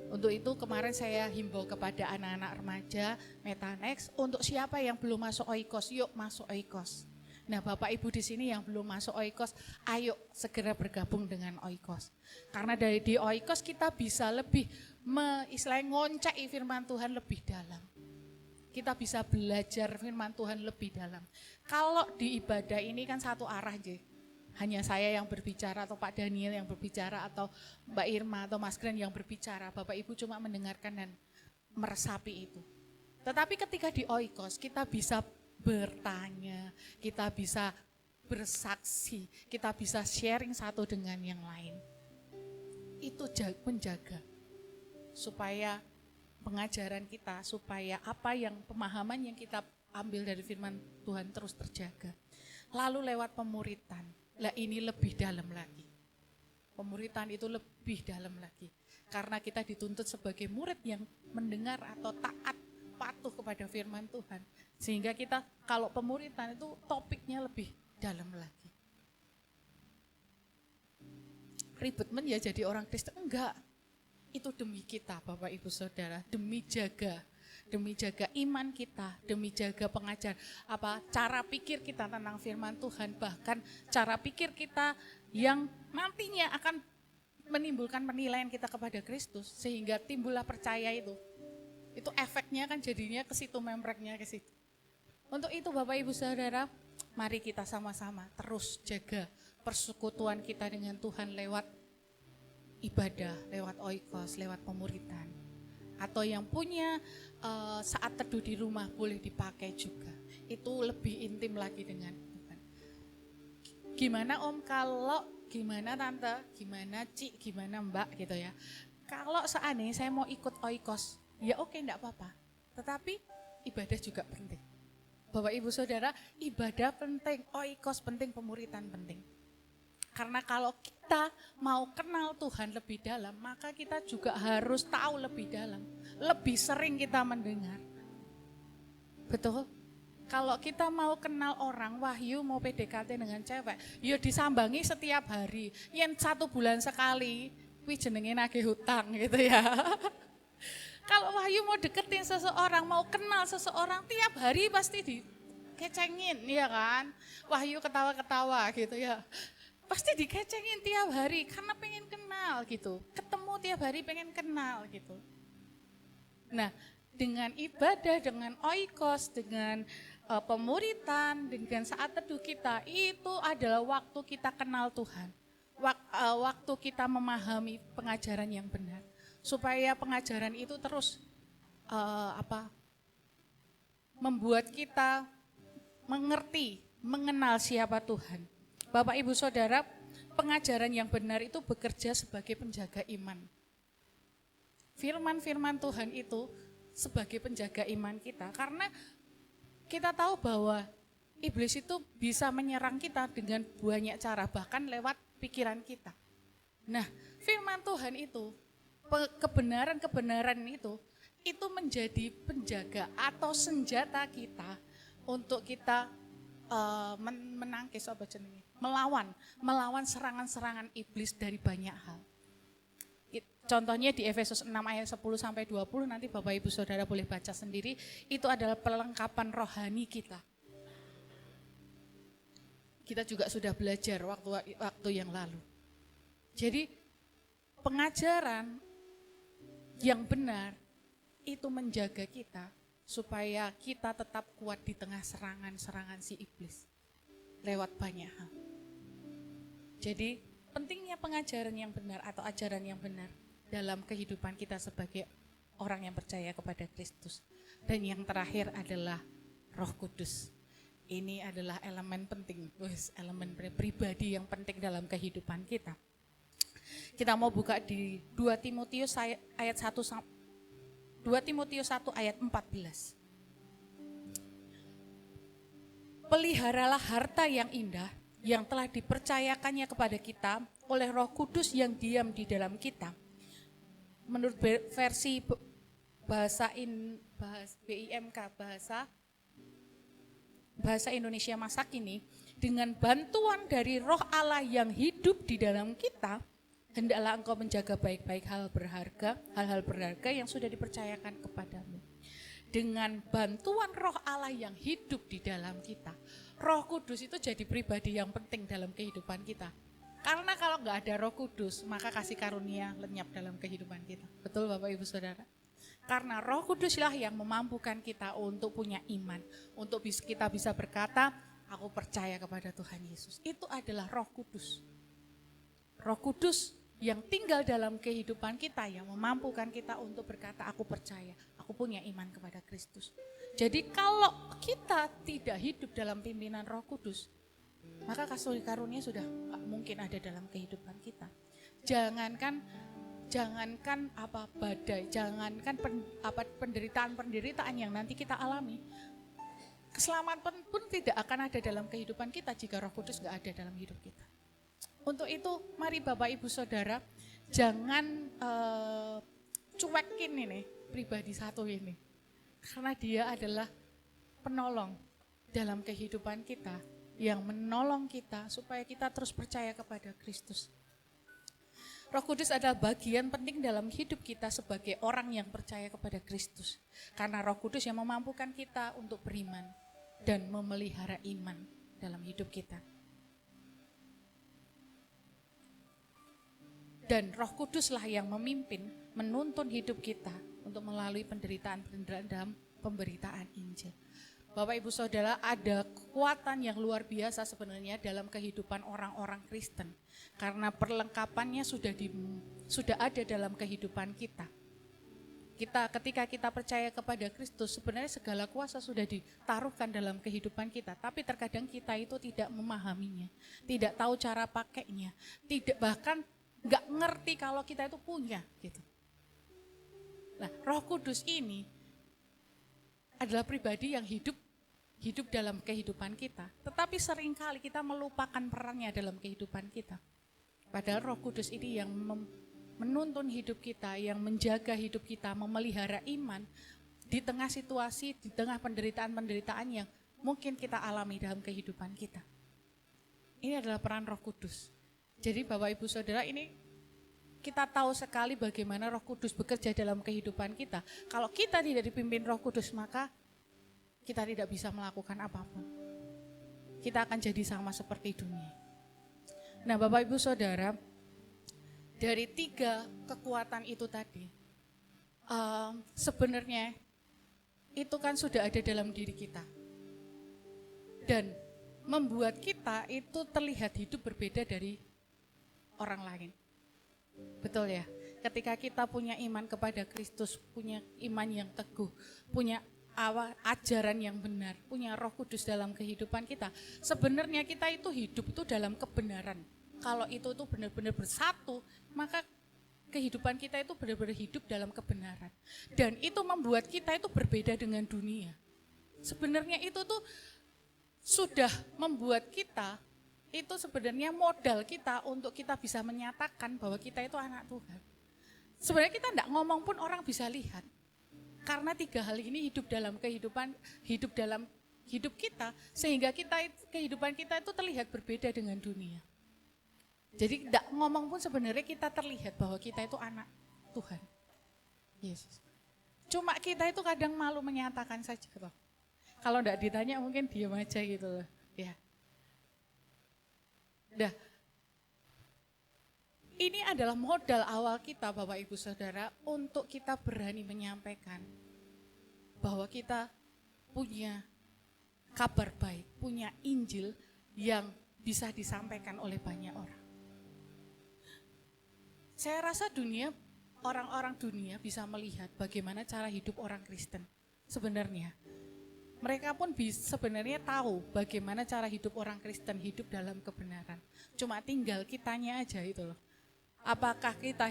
Untuk itu kemarin saya himbau kepada anak-anak remaja Metanex, untuk siapa yang belum masuk oikos, yuk masuk oikos. Nah Bapak Ibu di sini yang belum masuk oikos, ayo segera bergabung dengan oikos. Karena di oikos kita bisa lebih ngoncai firman Tuhan lebih dalam. Kita bisa belajar firman Tuhan lebih dalam. Kalau di ibadah ini kan satu arah aja. Hanya saya yang berbicara atau Pak Daniel yang berbicara atau Mbak Irma atau Mas Gren yang berbicara. Bapak Ibu cuma mendengarkan dan meresapi itu. Tetapi ketika di oikos kita bisa bertanya, kita bisa bersaksi, kita bisa sharing satu dengan yang lain. Itu menjaga supaya pengajaran kita, supaya pemahaman yang kita ambil dari firman Tuhan terus terjaga. Lalu lewat pemuritan, lah ini lebih dalam lagi. Pemuritan itu lebih dalam lagi. Karena kita dituntut sebagai murid yang mendengar atau taat, patuh kepada firman Tuhan. Sehingga kita kalau pemuritan itu topiknya lebih dalam lagi. Ribet ya jadi orang Kristen? Enggak. Itu demi kita Bapak Ibu Saudara, demi jaga iman kita, demi jaga cara pikir kita tentang firman Tuhan, bahkan cara pikir kita yang nantinya akan menimbulkan penilaian kita kepada Kristus, sehingga timbullah percaya itu efeknya kan jadinya ke situ, membreknya ke situ. Untuk itu Bapak Ibu Saudara, mari kita sama-sama terus jaga persekutuan kita dengan Tuhan lewat ibadah, lewat oikos, lewat pemuritan. Atau yang punya saat teduh di rumah boleh dipakai juga. Itu lebih intim lagi dengan Tuhan. Gimana Om gimana Tante, gimana Cik, gimana Mbak gitu ya. Kalau seandainya saya mau ikut oikos, ya oke enggak apa-apa. Tetapi ibadah juga penting. Bapak Ibu Saudara, ibadah penting, oikos penting, pemuritan penting. Karena kalau kita mau kenal Tuhan lebih dalam, maka kita juga harus tahu lebih dalam. Lebih sering kita mendengar. Betul? Kalau kita mau kenal orang, Wahyu mau PDKT dengan cewek, ya disambangi setiap hari. Yang 1 bulan sekali, wih jenenge nagih hutang gitu ya. Kalau Wahyu mau deketin seseorang, mau kenal seseorang, tiap hari pasti dikecengin, ya kan? Wahyu ketawa-ketawa gitu ya. Pasti dikecengin tiap hari karena pengen kenal gitu. Ketemu tiap hari pengen kenal gitu. Nah, dengan ibadah, dengan oikos, dengan pemuritan, dengan saat teduh kita, itu adalah waktu kita kenal Tuhan. Waktu kita memahami pengajaran yang benar. Supaya pengajaran itu terus membuat kita mengerti, mengenal siapa Tuhan. Bapak Ibu Saudara, pengajaran yang benar itu bekerja sebagai penjaga iman. Firman-firman Tuhan itu sebagai penjaga iman kita, karena kita tahu bahwa iblis itu bisa menyerang kita dengan banyak cara, bahkan lewat pikiran kita. Nah, firman Tuhan itu, kebenaran-kebenaran itu menjadi penjaga atau senjata kita untuk kita menangkis melawan serangan-serangan iblis dari banyak hal. Contohnya di Efesus 6 ayat 10 sampai 20, nanti Bapak Ibu Saudara boleh baca sendiri, itu adalah perlengkapan rohani kita. Kita juga sudah belajar waktu yang lalu. Jadi pengajaran yang benar itu menjaga kita supaya kita tetap kuat di tengah serangan-serangan si iblis lewat banyak hal. Jadi pentingnya pengajaran yang benar atau ajaran yang benar dalam kehidupan kita sebagai orang yang percaya kepada Kristus. Dan yang terakhir adalah Roh Kudus. Ini adalah elemen penting, elemen pribadi yang penting dalam kehidupan kita. Kita mau buka di 2 Timotius 1 ayat 14. Peliharalah harta yang indah yang telah dipercayakannya kepada kita oleh Roh Kudus yang diam di dalam kita. Menurut versi bahasa BIMK, bahasa Indonesia masa kini, dengan bantuan dari Roh Allah yang hidup di dalam kita, hendaklah engkau menjaga baik-baik hal berharga yang sudah dipercayakan kepadamu. Dengan bantuan Roh Allah yang hidup di dalam kita, Roh Kudus itu jadi pribadi yang penting dalam kehidupan kita. Karena kalau nggak ada Roh Kudus, maka kasih karunia lenyap dalam kehidupan kita. Betul Bapak Ibu Saudara? Karena Roh Kuduslah yang memampukan kita untuk punya iman, untuk kita bisa berkata, aku percaya kepada Tuhan Yesus. Itu adalah Roh Kudus. Roh Kudus yang tinggal dalam kehidupan kita, yang memampukan kita untuk berkata, aku percaya, aku punya iman kepada Kristus. Jadi kalau kita tidak hidup dalam pimpinan Roh Kudus, maka kasih karunia sudah mungkin ada dalam kehidupan kita. Jangankan badai, jangankan penderitaan yang nanti kita alami. Keselamatan pun tidak akan ada dalam kehidupan kita jika Roh Kudus nggak ada dalam hidup kita. Untuk itu, mari Bapak Ibu Saudara, jangan cuekin ini pribadi satu ini, karena dia adalah penolong dalam kehidupan kita, yang menolong kita supaya kita terus percaya kepada Kristus. Roh Kudus adalah bagian penting dalam hidup kita sebagai orang yang percaya kepada Kristus, karena Roh Kudus yang memampukan kita untuk beriman dan memelihara iman dalam hidup kita. Dan Roh Kuduslah yang memimpin, menuntun hidup kita untuk melalui penderitaan dalam pemberitaan Injil. Bapak Ibu Saudara, ada kekuatan yang luar biasa sebenarnya dalam kehidupan orang-orang Kristen. Karena perlengkapannya sudah ada dalam kehidupan kita. Ketika kita percaya kepada Kristus, sebenarnya segala kuasa sudah ditaruhkan dalam kehidupan kita. Tapi terkadang kita itu tidak memahaminya, tidak tahu cara pakainya, bahkan nggak ngerti kalau kita itu punya gitu. Nah, Roh Kudus ini adalah pribadi yang hidup dalam kehidupan kita, tetapi seringkali kita melupakan perannya dalam kehidupan kita. Padahal Roh Kudus ini yang menuntun hidup kita, yang menjaga hidup kita, memelihara iman di tengah situasi, di tengah penderitaan-penderitaan yang mungkin kita alami dalam kehidupan kita. Ini adalah peran Roh Kudus. Jadi Bapak Ibu Saudara, ini kita tahu sekali bagaimana Roh Kudus bekerja dalam kehidupan kita. Kalau kita tidak dipimpin Roh Kudus, maka kita tidak bisa melakukan apapun. Kita akan jadi sama seperti dunia. Nah, Bapak Ibu Saudara, dari 3 kekuatan itu tadi, sebenarnya itu kan sudah ada dalam diri kita. Dan membuat kita itu terlihat hidup berbeda dari orang lain. Betul ya? Ketika kita punya iman kepada Kristus, punya iman yang teguh, punya ajaran yang benar, punya Roh Kudus dalam kehidupan kita, sebenarnya kita itu hidup itu dalam kebenaran. Kalau itu tuh benar-benar bersatu, maka kehidupan kita itu benar-benar hidup dalam kebenaran. Dan itu membuat kita itu berbeda dengan dunia. Sebenarnya itu tuh sudah membuat kita, itu sebenarnya modal kita untuk kita bisa menyatakan bahwa kita itu anak Tuhan. Sebenarnya kita enggak ngomong pun orang bisa lihat. Karena 3 hal ini hidup dalam hidup kita, sehingga kehidupan kita itu terlihat berbeda dengan dunia. Jadi tidak ngomong pun sebenarnya kita terlihat bahwa kita itu anak Tuhan Yesus. Cuma kita itu kadang malu menyatakan saja loh. Kalau tidak ditanya mungkin diam aja gitu loh. Ya. Nah, ini adalah modal awal kita Bapak Ibu Saudara untuk kita berani menyampaikan bahwa kita punya kabar baik, punya Injil yang bisa disampaikan oleh banyak orang. Saya rasa orang-orang dunia bisa melihat bagaimana cara hidup orang Kristen. Sebenarnya mereka pun sebenarnya tahu bagaimana cara hidup orang Kristen, hidup dalam kebenaran. Cuma tinggal kitanya aja itu loh. Apakah kita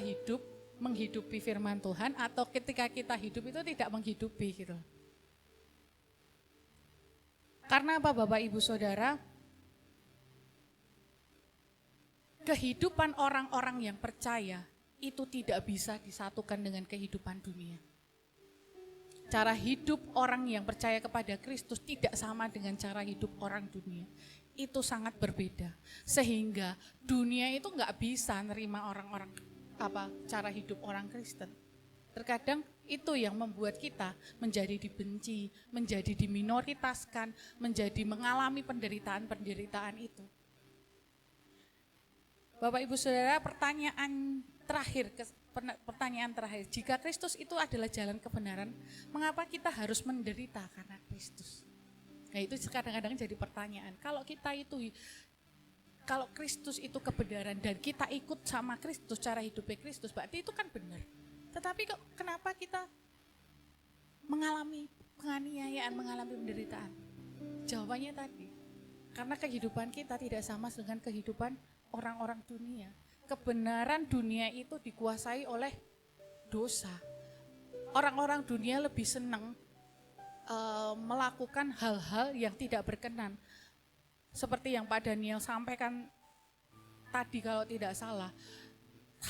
menghidupi firman Tuhan atau ketika kita hidup itu tidak menghidupi gitu. Karena apa Bapak Ibu Saudara? Kehidupan orang-orang yang percaya itu tidak bisa disatukan dengan kehidupan dunia. Cara hidup orang yang percaya kepada Kristus tidak sama dengan cara hidup orang dunia. Itu sangat berbeda. Sehingga dunia itu nggak bisa nerima orang-orang cara hidup orang Kristen. Terkadang itu yang membuat kita menjadi dibenci, menjadi diminoritaskan, menjadi mengalami penderitaan-penderitaan itu. Bapak Ibu Saudara, pertanyaan terakhir, jika Kristus itu adalah jalan kebenaran, mengapa kita harus menderita karena Kristus? Nah itu kadang-kadang jadi pertanyaan. Kalau Kristus itu kebenaran dan kita ikut sama Kristus, cara hidupnya Kristus, berarti itu kan benar. Tetapi kenapa kita mengalami penganiayaan, mengalami penderitaan? Jawabannya tadi, karena kehidupan kita tidak sama dengan kehidupan orang-orang dunia. Kebenaran dunia itu dikuasai oleh dosa. Orang-orang dunia lebih senang melakukan hal-hal yang tidak berkenan. Seperti yang Pak Daniel sampaikan tadi kalau tidak salah.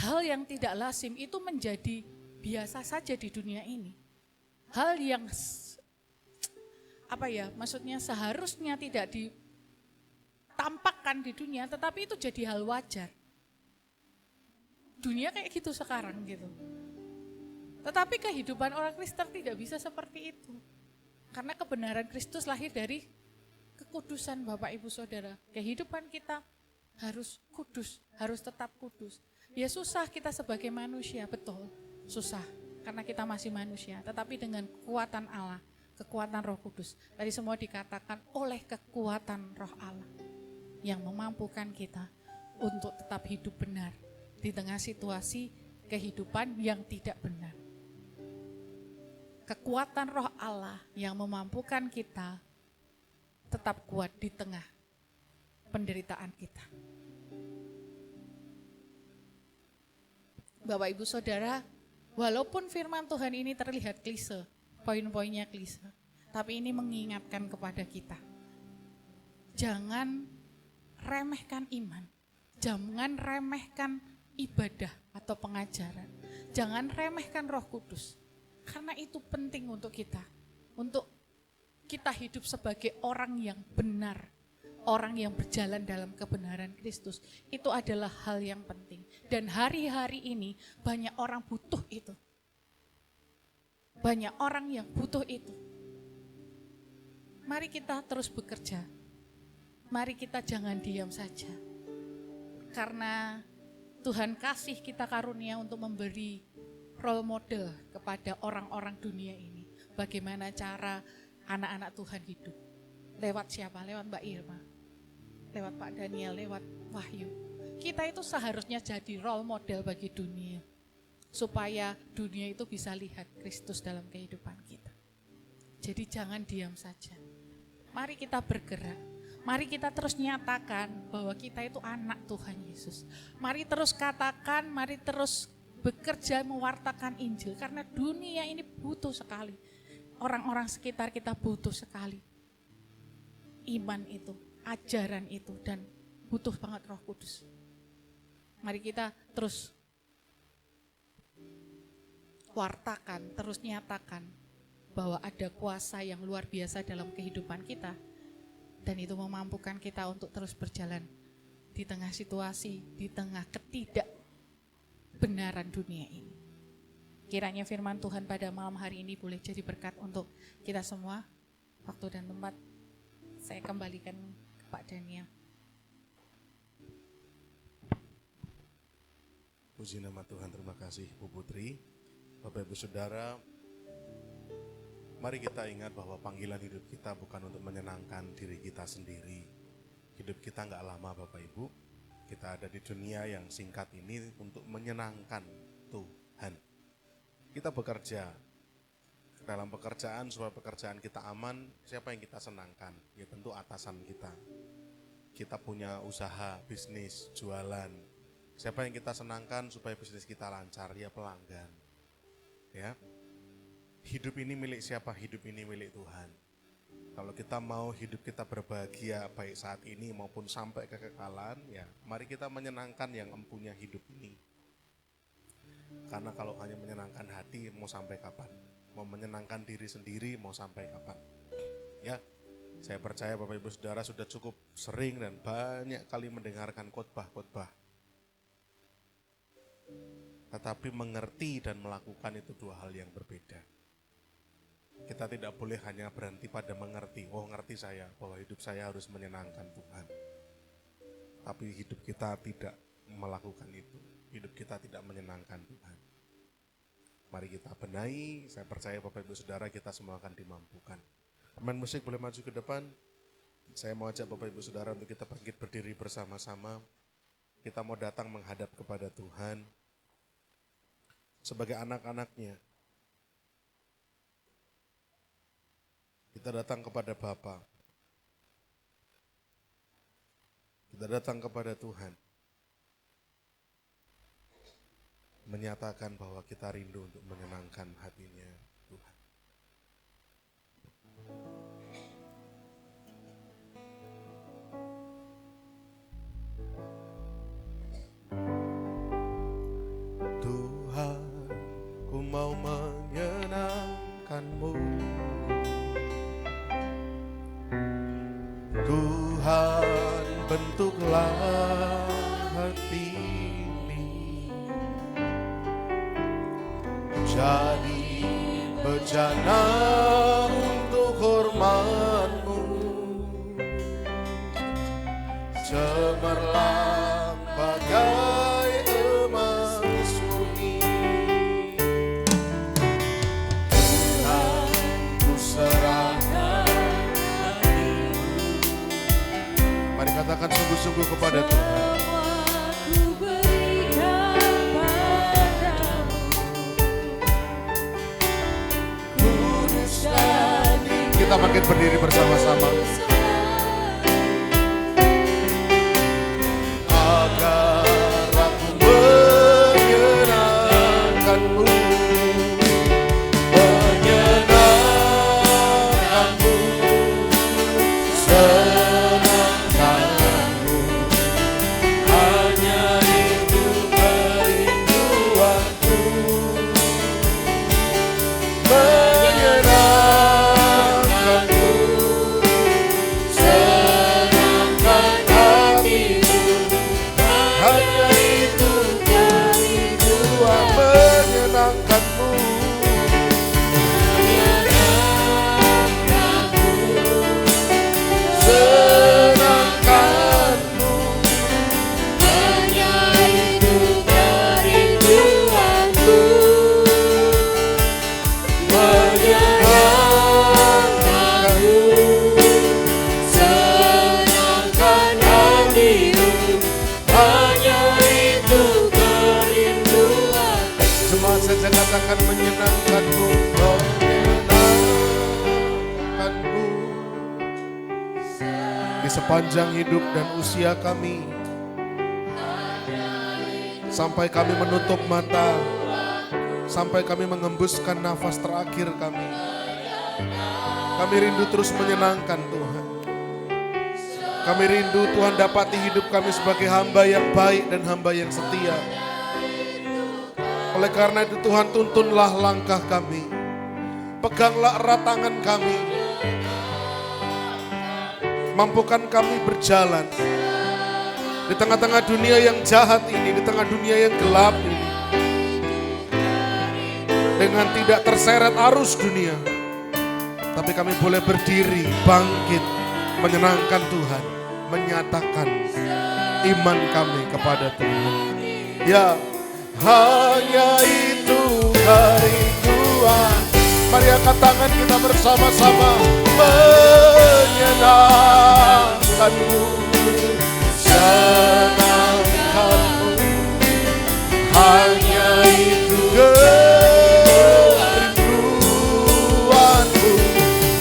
Hal yang tidak lazim itu menjadi biasa saja di dunia ini. Hal yang maksudnya seharusnya tidak ditampakkan di dunia, tetapi itu jadi hal wajar. Dunia kayak gitu sekarang gitu. Tetapi kehidupan orang Kristen tidak bisa seperti itu. Karena kebenaran Kristus lahir dari kekudusan Bapak Ibu Saudara. Kehidupan kita harus kudus, harus tetap kudus. Ya susah kita sebagai manusia, betul. Susah, karena kita masih manusia. Tetapi dengan kekuatan Allah, kekuatan Roh Kudus. Tadi semua dikatakan oleh kekuatan Roh Allah yang memampukan kita untuk tetap hidup benar di tengah situasi kehidupan yang tidak benar. Kekuatan Roh Allah yang memampukan kita tetap kuat di tengah penderitaan kita. Bapak Ibu Saudara, walaupun firman Tuhan ini terlihat klise, poin-poinnya klise, tapi ini mengingatkan kepada kita. Jangan remehkan iman, jangan remehkan ibadah atau pengajaran, jangan remehkan Roh Kudus. Karena itu penting untuk kita hidup sebagai orang yang benar, orang yang berjalan dalam kebenaran Kristus. Itu adalah hal yang penting. Dan hari-hari ini banyak orang butuh itu. Banyak orang yang butuh itu. Mari kita terus bekerja. Mari kita jangan diam saja. Karena Tuhan kasih kita karunia untuk memberi role model kepada orang-orang dunia ini. Bagaimana cara anak-anak Tuhan hidup. Lewat siapa? Lewat Mbak Irma. Lewat Pak Daniel, lewat Wahyu. Kita itu seharusnya jadi role model bagi dunia. Supaya dunia itu bisa lihat Kristus dalam kehidupan kita. Jadi jangan diam saja. Mari kita bergerak. Mari kita terus nyatakan bahwa kita itu anak Tuhan Yesus. Mari terus katakan, mari terus bekerja mewartakan Injil. Karena dunia ini butuh sekali. Orang-orang sekitar kita butuh sekali. Iman itu, ajaran itu, dan butuh banget Roh Kudus. Mari kita terus wartakan, terus nyatakan bahwa ada kuasa yang luar biasa dalam kehidupan kita. Dan itu memampukan kita untuk terus berjalan di tengah situasi, di tengah ketidakbenaran dunia ini. Kiranya firman Tuhan pada malam hari ini boleh jadi berkat untuk kita semua. Waktu dan tempat saya kembalikan ke Pak Daniel. Puji nama Tuhan, terima kasih Bu Putri. Bapak Ibu Saudara, mari kita ingat bahwa panggilan hidup kita bukan untuk menyenangkan diri kita sendiri. Hidup kita gak lama Bapak Ibu. Kita ada di dunia yang singkat ini untuk menyenangkan Tuhan. Kita bekerja. Dalam pekerjaan, supaya pekerjaan kita aman, siapa yang kita senangkan? Ya tentu atasan kita. Kita punya usaha, bisnis, jualan. Siapa yang kita senangkan supaya bisnis kita lancar? Ya pelanggan. Ya. Hidup ini milik siapa? Hidup ini milik Tuhan. Kalau kita mau hidup kita berbahagia baik saat ini maupun sampai kekekalan, ya mari kita menyenangkan yang empunya hidup ini. Karena kalau hanya menyenangkan hati, mau sampai kapan? Mau menyenangkan diri sendiri, mau sampai kapan? Ya, saya percaya Bapak Ibu Saudara sudah cukup sering dan banyak kali mendengarkan khotbah-khotbah. Tetapi mengerti dan melakukan itu dua hal yang berbeda. Kita tidak boleh hanya berhenti pada mengerti. Oh, ngerti saya bahwa hidup saya harus menyenangkan Tuhan. Tapi hidup kita tidak melakukan itu. Hidup kita tidak menyenangkan Tuhan. Mari kita benahi. Saya percaya Bapak Ibu Saudara kita semua akan dimampukan. Pemain musik boleh maju ke depan. Saya mau ajak Bapak Ibu Saudara untuk kita bangkit berdiri bersama-sama. Kita mau datang menghadap kepada Tuhan sebagai anak-anaknya. Kita datang kepada Bapa. Kita datang kepada Tuhan. Menyatakan bahwa kita rindu untuk menyenangkan hatinya Tuhan. Tuhan, ku mau menyenangkan-Mu. Tuhan, bentuklah hati ini jadi bejana untuk hormat-Mu. Cemerlang bagai emas murni. Tuhan, ku serahkan hatiku. Mari katakan sungguh-sungguh kepada Tuhan. Kita bangkit berdiri bersama-sama. Agar aku menyenangkan-Mu, menyenangkan-Mu, senangkan-Mu. Hanya itu kerinduanku. katakan menyenangkanmu, menyenangkanmu. Di sepanjang hidup dan usia kami, sampai kami menutup mata, sampai kami mengembuskan nafas terakhir kami. Kami rindu terus menyenangkan Tuhan. Kami rindu Tuhan dapati hidup kami sebagai hamba yang baik dan hamba yang setia. Oleh karena itu Tuhan, tuntunlah langkah kami. Peganglah erat tangan kami. Mampukan kami berjalan di tengah-tengah dunia yang jahat ini, di tengah dunia yang gelap ini, dengan tidak terseret arus dunia. Tapi kami boleh berdiri, bangkit, menyenangkan Tuhan, menyatakan iman kami kepada Tuhan. Ya, hanya itu kerinduan. Mari angkat tangan kita bersama-sama, menyenangkanmu, senangkanmu. Hanya itu kerinduanku,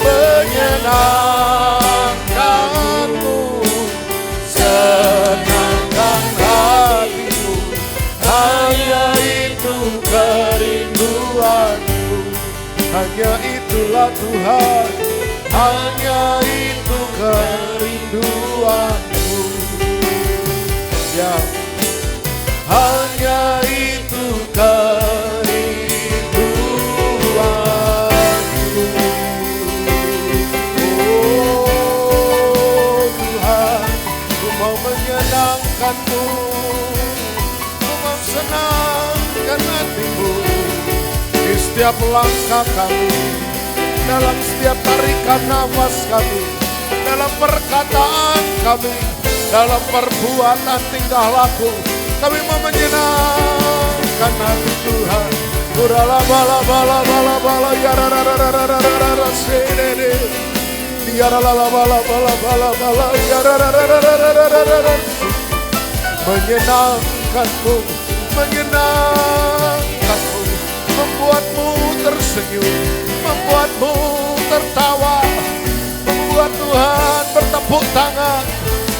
menyenangkanmu, senangkan hatimu. Hanya itu kerinduanku. Hanya itulah Tuhan, hanya itu kerinduanku. Ya, hanya itu kerinduanku. Oh Tuhan, ku mau menyenangkanmu, ku mau senangkan hatimu. Di setiap langkah kami, dalam setiap tarikan nafas kami, dalam perkataan kami, dalam perbuatan tingkah laku, kami mau menyenangkan hati Tuhan. Urala bala bala bala bala ya ra ra ra ra ra ra ra ra sedede. Ya ra la la bala bala bala bala ya ra ra ra ra ra ra ra ra ra. Menyenangkanmu, menyenangkanmu, membuatmu tersenyum, membuatmu tertawa, membuat Tuhan bertepuk tangan,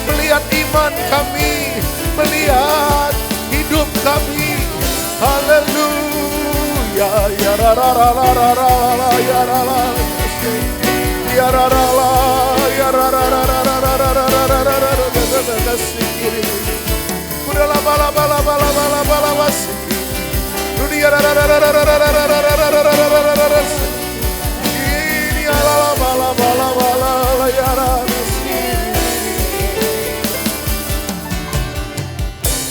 melihat iman kami, melihat hidup kami. Haleluya, ya ra ra ra ra ra ra ra ya ra la, ya ra ra la, ya ra ra ra ra ra ra ra ra ra ra ra ra ra sikiri. Udahlah bala bala bala bala bala wasik. Dunia ra ra ra ra ra ra ra ra ra ra ra ra ra ra ra. Ini ala bala bala bala ya ra.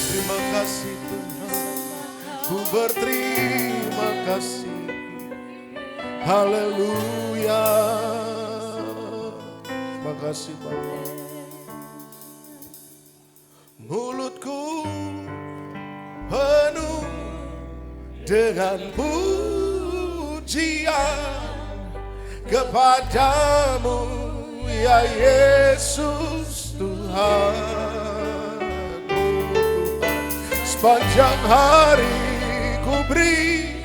Terima kasih Tuhan, ku berterima kasih. Haleluya. Terima kasih Bapa. Mulutku penuh dengan pujian kepadamu ya Yesus Tuhan. Sepanjang hari ku beri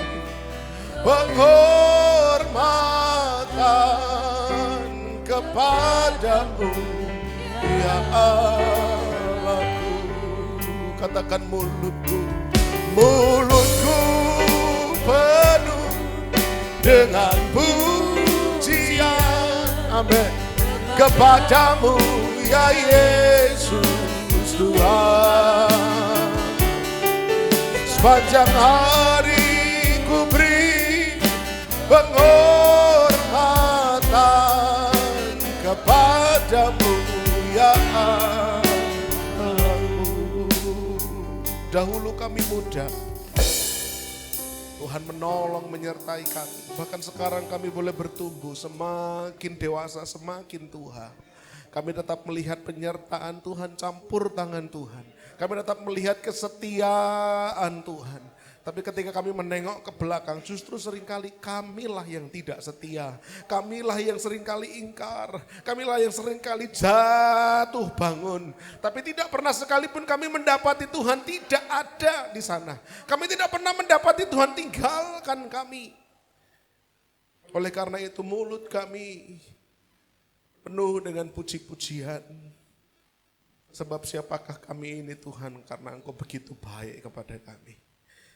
penghormatan kepadamu ya Allahku. Katakan mulutku, mulutku penuh dengan pujian, amin, kepadamu ya Yesus Tuhan. Sepanjang hari ku beri penghormatan kepadamu ya Allahku. Dahulu kami muda, Tuhan menolong, menyertai kami. Bahkan sekarang kami boleh bertumbuh, semakin dewasa, semakin tua. Kami tetap melihat penyertaan Tuhan, campur tangan Tuhan. Kami tetap melihat kesetiaan Tuhan. Tapi ketika kami menengok ke belakang, justru seringkali kamilah yang tidak setia. Kamilah yang seringkali ingkar. Kamilah yang seringkali jatuh bangun. Tapi tidak pernah sekalipun kami mendapati Tuhan tidak ada di sana. Kami tidak pernah mendapati Tuhan tinggalkan kami. Oleh karena itu mulut kami penuh dengan puji-pujian. Sebab siapakah kami ini Tuhan karena Engkau begitu baik kepada kami.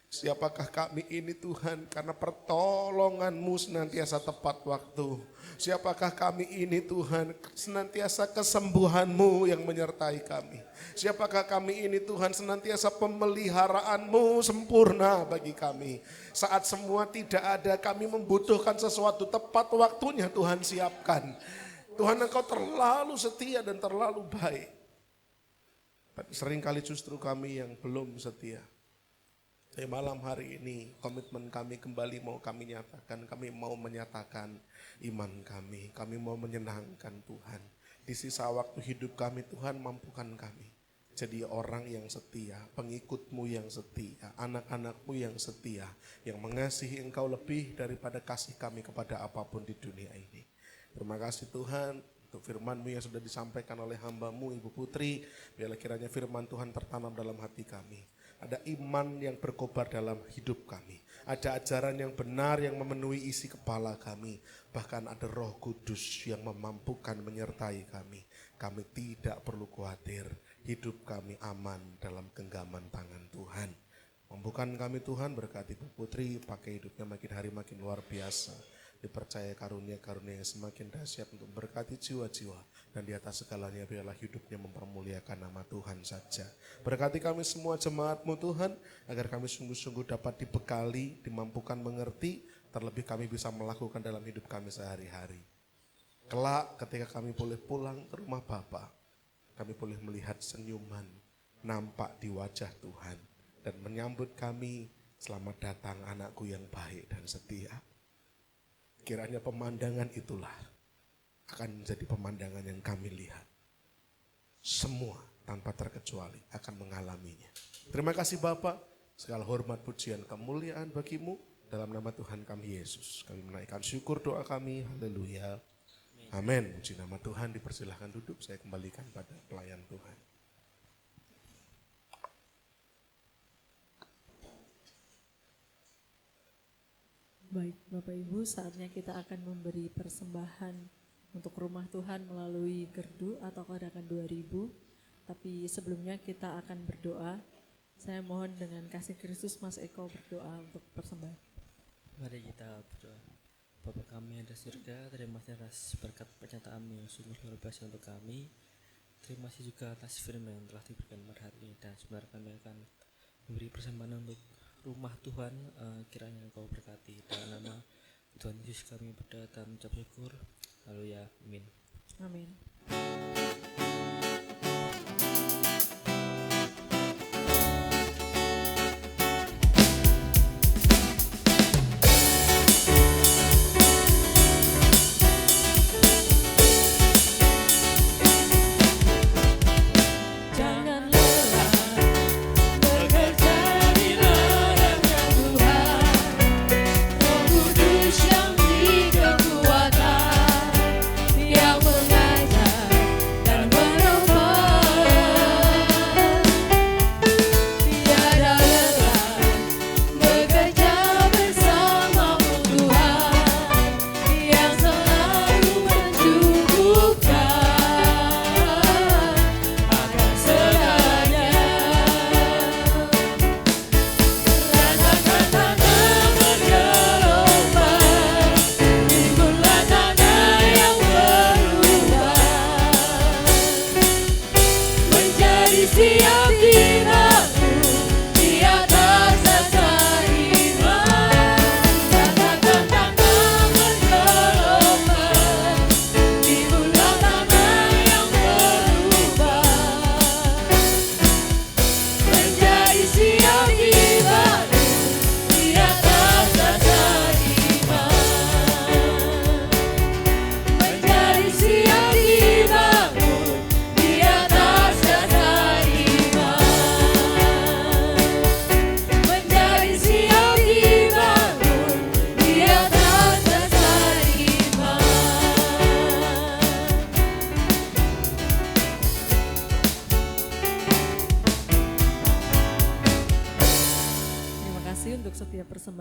Siapakah kami ini Tuhan karena pertolongan-Mu senantiasa tepat waktu. Siapakah kami ini Tuhan senantiasa kesembuhan-Mu yang menyertai kami. Siapakah kami ini Tuhan senantiasa pemeliharaan-Mu sempurna bagi kami. Saat semua tidak ada kami membutuhkan sesuatu tepat waktunya Tuhan siapkan. Tuhan Engkau terlalu setia dan terlalu baik. Tapi seringkali justru kami yang belum setia. Malam hari ini komitmen kami kembali mau kami nyatakan, kami mau menyatakan iman kami mau menyenangkan Tuhan. Di sisa waktu hidup kami Tuhan mampukan kami jadi orang yang setia, pengikut-Mu yang setia, anak-anak-Mu yang setia, yang mengasihi Engkau lebih daripada kasih kami kepada apapun di dunia ini. Terima kasih Tuhan untuk firman-Mu yang sudah disampaikan oleh hamba-Mu Ibu Putri, biarlah kiranya firman Tuhan tertanam dalam hati kami. Ada iman yang berkobar dalam hidup kami. Ada ajaran yang benar yang memenuhi isi kepala kami. Bahkan ada Roh Kudus yang memampukan menyertai kami. Kami tidak perlu khawatir. Hidup kami aman dalam genggaman tangan Tuhan. Mampukan kami Tuhan, berkati Ibu Putri, pakai hidupnya makin hari makin luar biasa. Dipercaya karunia-karunia yang semakin dahsyat untuk berkati jiwa-jiwa. Dan di atas segalanya biarlah hidupnya mempermuliakan nama Tuhan saja. Berkati kami semua jemaat-Mu Tuhan, agar kami sungguh-sungguh dapat dibekali, dimampukan mengerti, terlebih kami bisa melakukan dalam hidup kami sehari-hari. Kelak ketika kami boleh pulang ke rumah Bapa, kami boleh melihat senyuman nampak di wajah Tuhan. Dan menyambut kami, selamat datang anakku yang baik dan setia. Kiranya pemandangan itulah akan menjadi pemandangan yang kami lihat. Semua tanpa terkecuali akan mengalaminya. Terima kasih Bapa, segala hormat, pujian, kemuliaan bagi-Mu. Dalam nama Tuhan kami Yesus, kami menaikkan syukur doa kami. Haleluya. Amin. Puji nama Tuhan, dipersilahkan duduk, saya kembalikan pada pelayan Tuhan. Baik Bapak Ibu, saatnya kita akan memberi persembahan untuk rumah Tuhan melalui gerdu atau kodakan 2000. Tapi sebelumnya kita akan berdoa. Saya mohon dengan kasih Kristus Mas Eko berdoa untuk persembahan. Mari kita berdoa. Bapa kami yang ada di surga, terima kasih atas berkat pernyataan-Mu yang sungguh luar biasa untuk kami. Terima kasih juga atas firman yang telah diberikan pada hari ini, dan sebenarnya kami akan memberi persembahan untuk rumah Tuhan. Kiranya Engkau berkati. Dalam nama Tuhan Yesus kami berdoa dan mengucap syukur. Haleluya. Amin. Amin. Di atas dasar iman.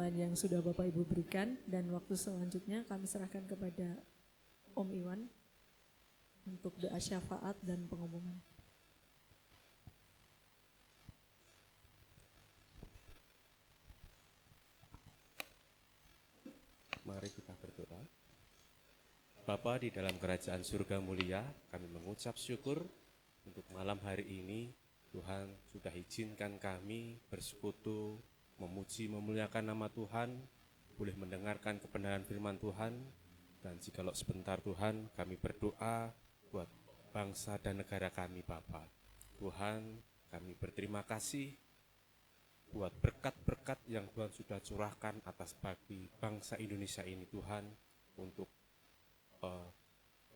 pengumuman yang sudah Bapak Ibu berikan, dan waktu selanjutnya kami serahkan kepada Om Iwan untuk doa syafaat dan pengumuman. Mari kita berdoa. Bapa di dalam kerajaan surga mulia, kami mengucap syukur untuk malam hari ini. Tuhan sudah izinkan kami bersekutu, memuji, memuliakan nama Tuhan, boleh mendengarkan kebenaran firman Tuhan. Dan jikalau sebentar Tuhan, kami berdoa buat bangsa dan negara kami Bapa. Tuhan, kami berterima kasih buat berkat-berkat yang Tuhan sudah curahkan atas bagi bangsa Indonesia ini Tuhan, untuk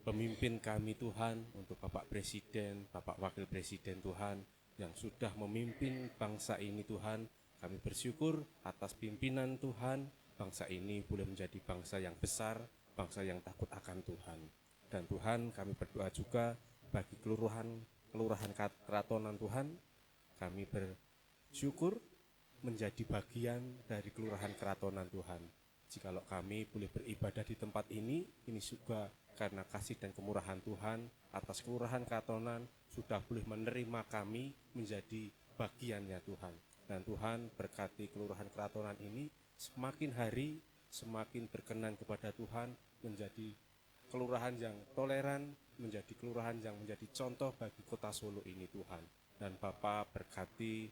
pemimpin kami Tuhan, untuk Bapak Presiden, Bapak Wakil Presiden Tuhan, yang sudah memimpin bangsa ini Tuhan. Kami bersyukur atas pimpinan Tuhan, bangsa ini boleh menjadi bangsa yang besar, bangsa yang takut akan Tuhan. Dan Tuhan, kami berdoa juga bagi kelurahan keratonan Tuhan. Kami bersyukur menjadi bagian dari kelurahan keratonan Tuhan. Jikalau kami boleh beribadah di tempat ini juga karena kasih dan kemurahan Tuhan atas kelurahan keratonan sudah boleh menerima kami menjadi bagiannya Tuhan. Dan Tuhan berkati kelurahan keratonan ini semakin hari semakin berkenan kepada Tuhan, menjadi kelurahan yang toleran, menjadi kelurahan yang menjadi contoh bagi kota Solo ini Tuhan. Dan Bapa berkati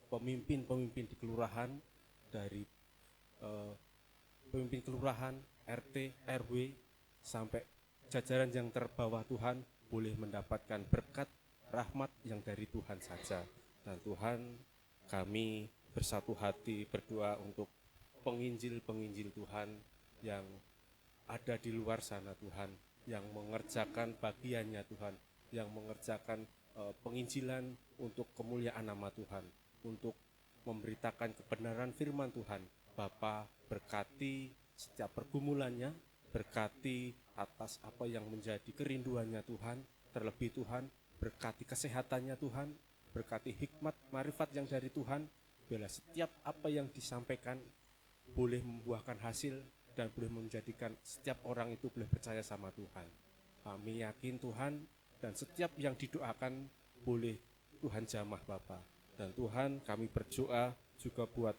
pemimpin-pemimpin di kelurahan, dari pemimpin kelurahan, RT, RW, sampai jajaran yang terbawah Tuhan, boleh mendapatkan berkat rahmat yang dari Tuhan saja. Dan Tuhan, kami bersatu hati berdoa untuk penginjil-penginjil Tuhan yang ada di luar sana Tuhan, yang mengerjakan bagiannya Tuhan, yang mengerjakan penginjilan untuk kemuliaan nama Tuhan, untuk memberitakan kebenaran firman Tuhan. Bapa berkati setiap pergumulannya, berkati atas apa yang menjadi kerinduannya Tuhan, terlebih Tuhan berkati kesehatannya Tuhan, berkati hikmat marifat yang dari Tuhan, bila setiap apa yang disampaikan boleh membuahkan hasil dan boleh menjadikan setiap orang itu boleh percaya sama Tuhan. Kami yakin Tuhan, dan setiap yang didoakan boleh Tuhan jamah Bapa. Dan Tuhan, kami berdoa juga buat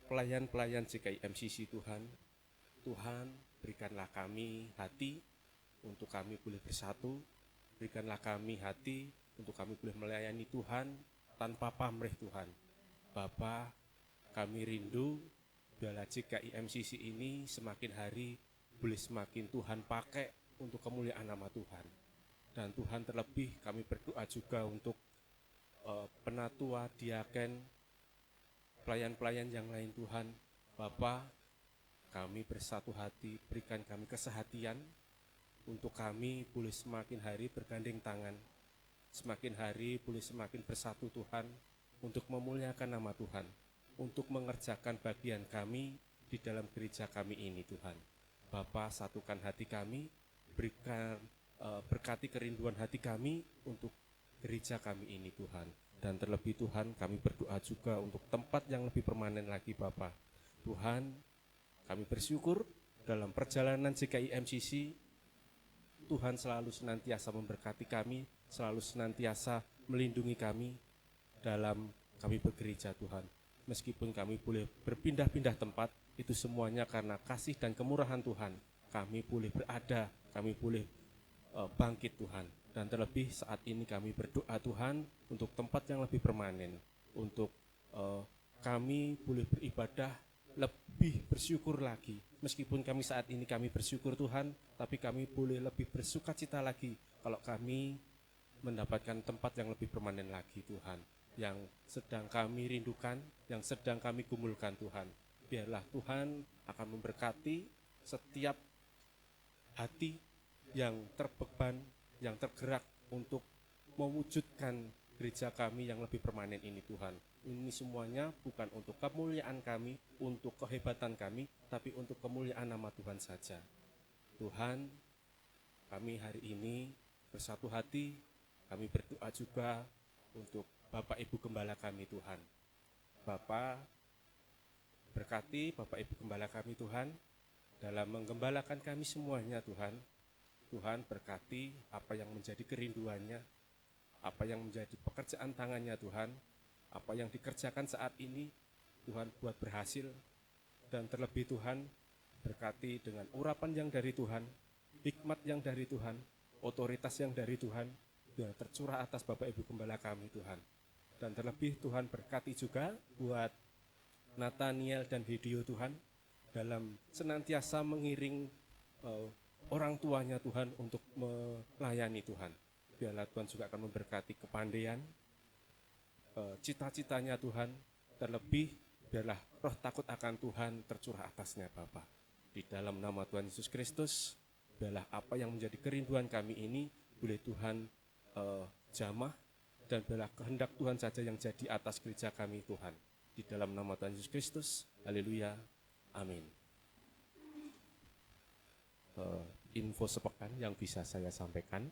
pelayan-pelayan GKI MCC Tuhan. Tuhan, berikanlah kami hati untuk kami boleh bersatu, berikanlah kami hati untuk kami boleh melayani Tuhan tanpa pamrih Tuhan. Bapa, kami rindu biarlah GKI MCC ini semakin hari boleh semakin Tuhan pakai untuk kemuliaan nama Tuhan. Dan Tuhan, terlebih kami berdoa juga untuk penatua, diaken, pelayan-pelayan yang lain Tuhan. Bapa, kami bersatu hati, berikan kami kesehatian untuk kami boleh semakin hari bergandeng tangan, semakin hari boleh semakin bersatu Tuhan, untuk memuliakan nama Tuhan, untuk mengerjakan bagian kami di dalam gereja kami ini Tuhan. Bapa, satukan hati kami, berikan berkati kerinduan hati kami untuk gereja kami ini Tuhan. Dan terlebih Tuhan, kami berdoa juga untuk tempat yang lebih permanen lagi Bapa. Tuhan, kami bersyukur dalam perjalanan GKI MCC, Tuhan selalu senantiasa memberkati kami, selalu senantiasa melindungi kami dalam kami begereja Tuhan. Meskipun kami boleh berpindah-pindah tempat, itu semuanya karena kasih dan kemurahan Tuhan. Kami boleh berada, kami boleh bangkit Tuhan. Dan terlebih saat ini kami berdoa Tuhan untuk tempat yang lebih permanen, untuk kami boleh beribadah lebih bersyukur lagi. Meskipun kami saat ini kami bersyukur Tuhan, tapi kami boleh lebih bersukacita lagi kalau kami mendapatkan tempat yang lebih permanen lagi Tuhan, yang sedang kami rindukan, yang sedang kami gumulkan Tuhan. Biarlah Tuhan akan memberkati setiap hati yang terbeban, yang tergerak untuk mewujudkan gereja kami yang lebih permanen ini Tuhan. Ini semuanya bukan untuk kemuliaan kami, untuk kehebatan kami, tapi untuk kemuliaan nama Tuhan saja. Tuhan, kami hari ini bersatu hati, kami berdoa juga untuk Bapak Ibu Gembala kami Tuhan. Bapak, Berkati Bapak Ibu Gembala kami Tuhan, dalam menggembalakan kami semuanya Tuhan. Tuhan berkati apa yang menjadi kerinduannya, apa yang menjadi pekerjaan tangannya Tuhan, apa yang dikerjakan saat ini Tuhan buat berhasil. Dan terlebih Tuhan berkati dengan urapan yang dari Tuhan, hikmat yang dari Tuhan, otoritas yang dari Tuhan, biar tercurah atas Bapak Ibu Gembala kami Tuhan. Dan terlebih Tuhan berkati juga buat Nathaniel dan Hideo Tuhan, dalam senantiasa mengiring orang tuanya Tuhan untuk melayani Tuhan. Biarlah Tuhan juga akan memberkati kepandaian, cita-citanya Tuhan, terlebih biarlah roh takut akan Tuhan tercurah atasnya Bapa. Di dalam nama Tuhan Yesus Kristus, biarlah apa yang menjadi kerinduan kami ini boleh Tuhan jamah, dan biarlah kehendak Tuhan saja yang jadi atas gereja kami Tuhan. Di dalam nama Tuhan Yesus Kristus, haleluya, amin. Info sepekan yang bisa saya sampaikan.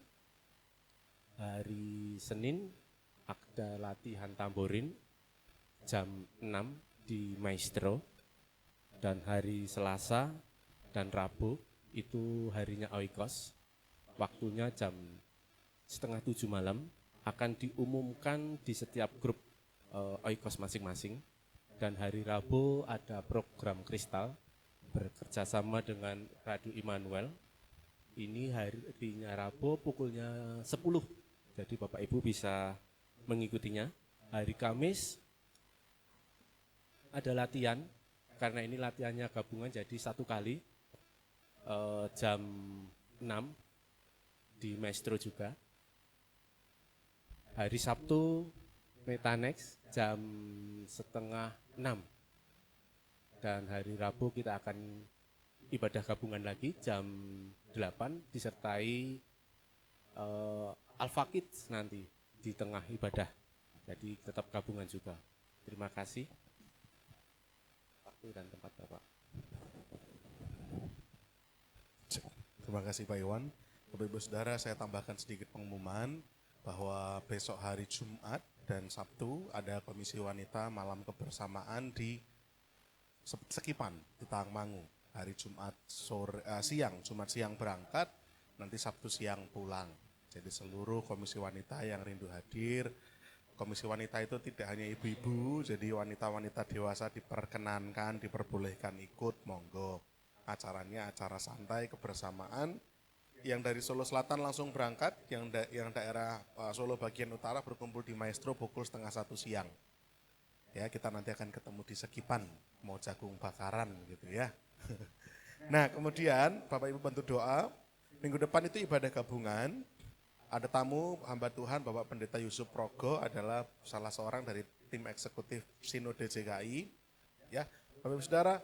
Hari Senin ada latihan tamborin jam 6 di Maestro, dan hari Selasa dan Rabu itu harinya Oikos, waktunya jam 6:30 malam. Akan diumumkan di setiap grup Oikos masing-masing. Dan hari Rabu ada program Kristal bekerjasama dengan Radio Immanuel. Ini harinya Rabu pukulnya 10, jadi Bapak Ibu bisa mengikutinya. Hari Kamis ada latihan, karena ini latihannya gabungan jadi satu kali, jam 6 di Maestro juga. Hari Sabtu Metanex jam 5:30, dan hari Rabu kita akan ibadah gabungan lagi jam 8 disertai Al-Faqid nanti di tengah ibadah. Jadi tetap gabungan juga. Terima kasih. Waktu dan tempat Bapak. Terima kasih Pak Iwan. Bapak Ibu Saudara, saya tambahkan sedikit pengumuman bahwa besok hari Jumat dan Sabtu ada komisi wanita malam kebersamaan di Sekipan di Tangmangu. Hari Jumat Jumat siang berangkat, nanti Sabtu siang pulang. Jadi seluruh komisi wanita yang rindu hadir. Komisi wanita itu tidak hanya ibu-ibu, jadi wanita-wanita dewasa diperkenankan, diperbolehkan ikut, monggo. Acaranya acara santai kebersamaan. Yang dari Solo Selatan langsung berangkat, yang daerah Solo bagian utara berkumpul di Maestro pukul 12:30 siang. Ya, kita nanti akan ketemu di Sekipan, mau jagung bakaran gitu ya. Nah, kemudian Bapak Ibu bantu doa. Minggu depan itu ibadah gabungan. Ada tamu hamba Tuhan Bapak Pendeta Yusuf Progo, adalah salah seorang dari tim eksekutif Sinode JKI. Ya, Bapak Ibu Saudara,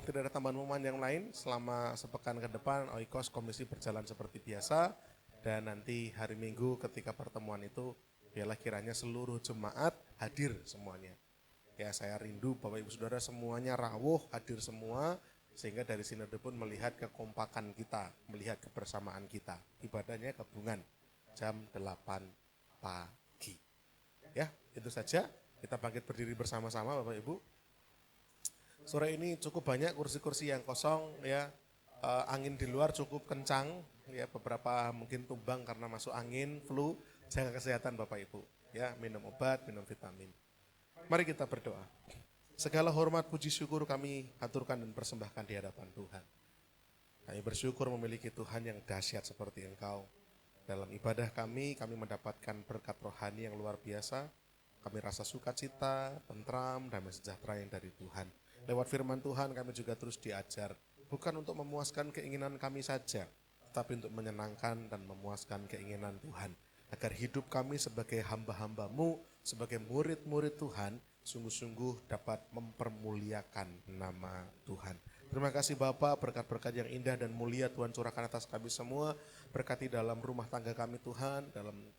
tidak ada tambahan pengumuman yang lain. Selama sepekan ke depan Oikos komisi berjalan seperti biasa, dan nanti hari Minggu ketika pertemuan itu biarlah kiranya seluruh jemaat hadir semuanya. Ya, saya rindu Bapak Ibu Saudara semuanya rawuh hadir semua, sehingga dari sinode pun melihat kekompakan kita, melihat kebersamaan kita. Ibadahnya gabungan jam 8 pagi. Ya, itu saja. Kita bangkit berdiri bersama-sama Bapak Ibu. Sore ini cukup banyak kursi-kursi yang kosong ya. Angin di luar cukup kencang ya, beberapa mungkin tumbang karena masuk angin, flu. Jaga kesehatan Bapak Ibu ya, minum obat, minum vitamin. Mari kita berdoa. Segala hormat puji syukur kami aturkan dan persembahkan di hadapan Tuhan. Kami bersyukur memiliki Tuhan yang dahsyat seperti Engkau. Dalam ibadah kami mendapatkan berkat rohani yang luar biasa. Kami rasa sukacita, tentram, damai sejahtera yang dari Tuhan. Lewat firman Tuhan kami juga terus diajar, bukan untuk memuaskan keinginan kami saja, tapi untuk menyenangkan dan memuaskan keinginan Tuhan. Agar hidup kami sebagai hamba-hamba-Mu, sebagai murid-murid Tuhan, sungguh-sungguh dapat mempermuliakan nama Tuhan. Terima kasih Bapak, berkat-berkat yang indah dan mulia Tuhan curahkan atas kami semua. Berkati dalam rumah tangga kami Tuhan, dalam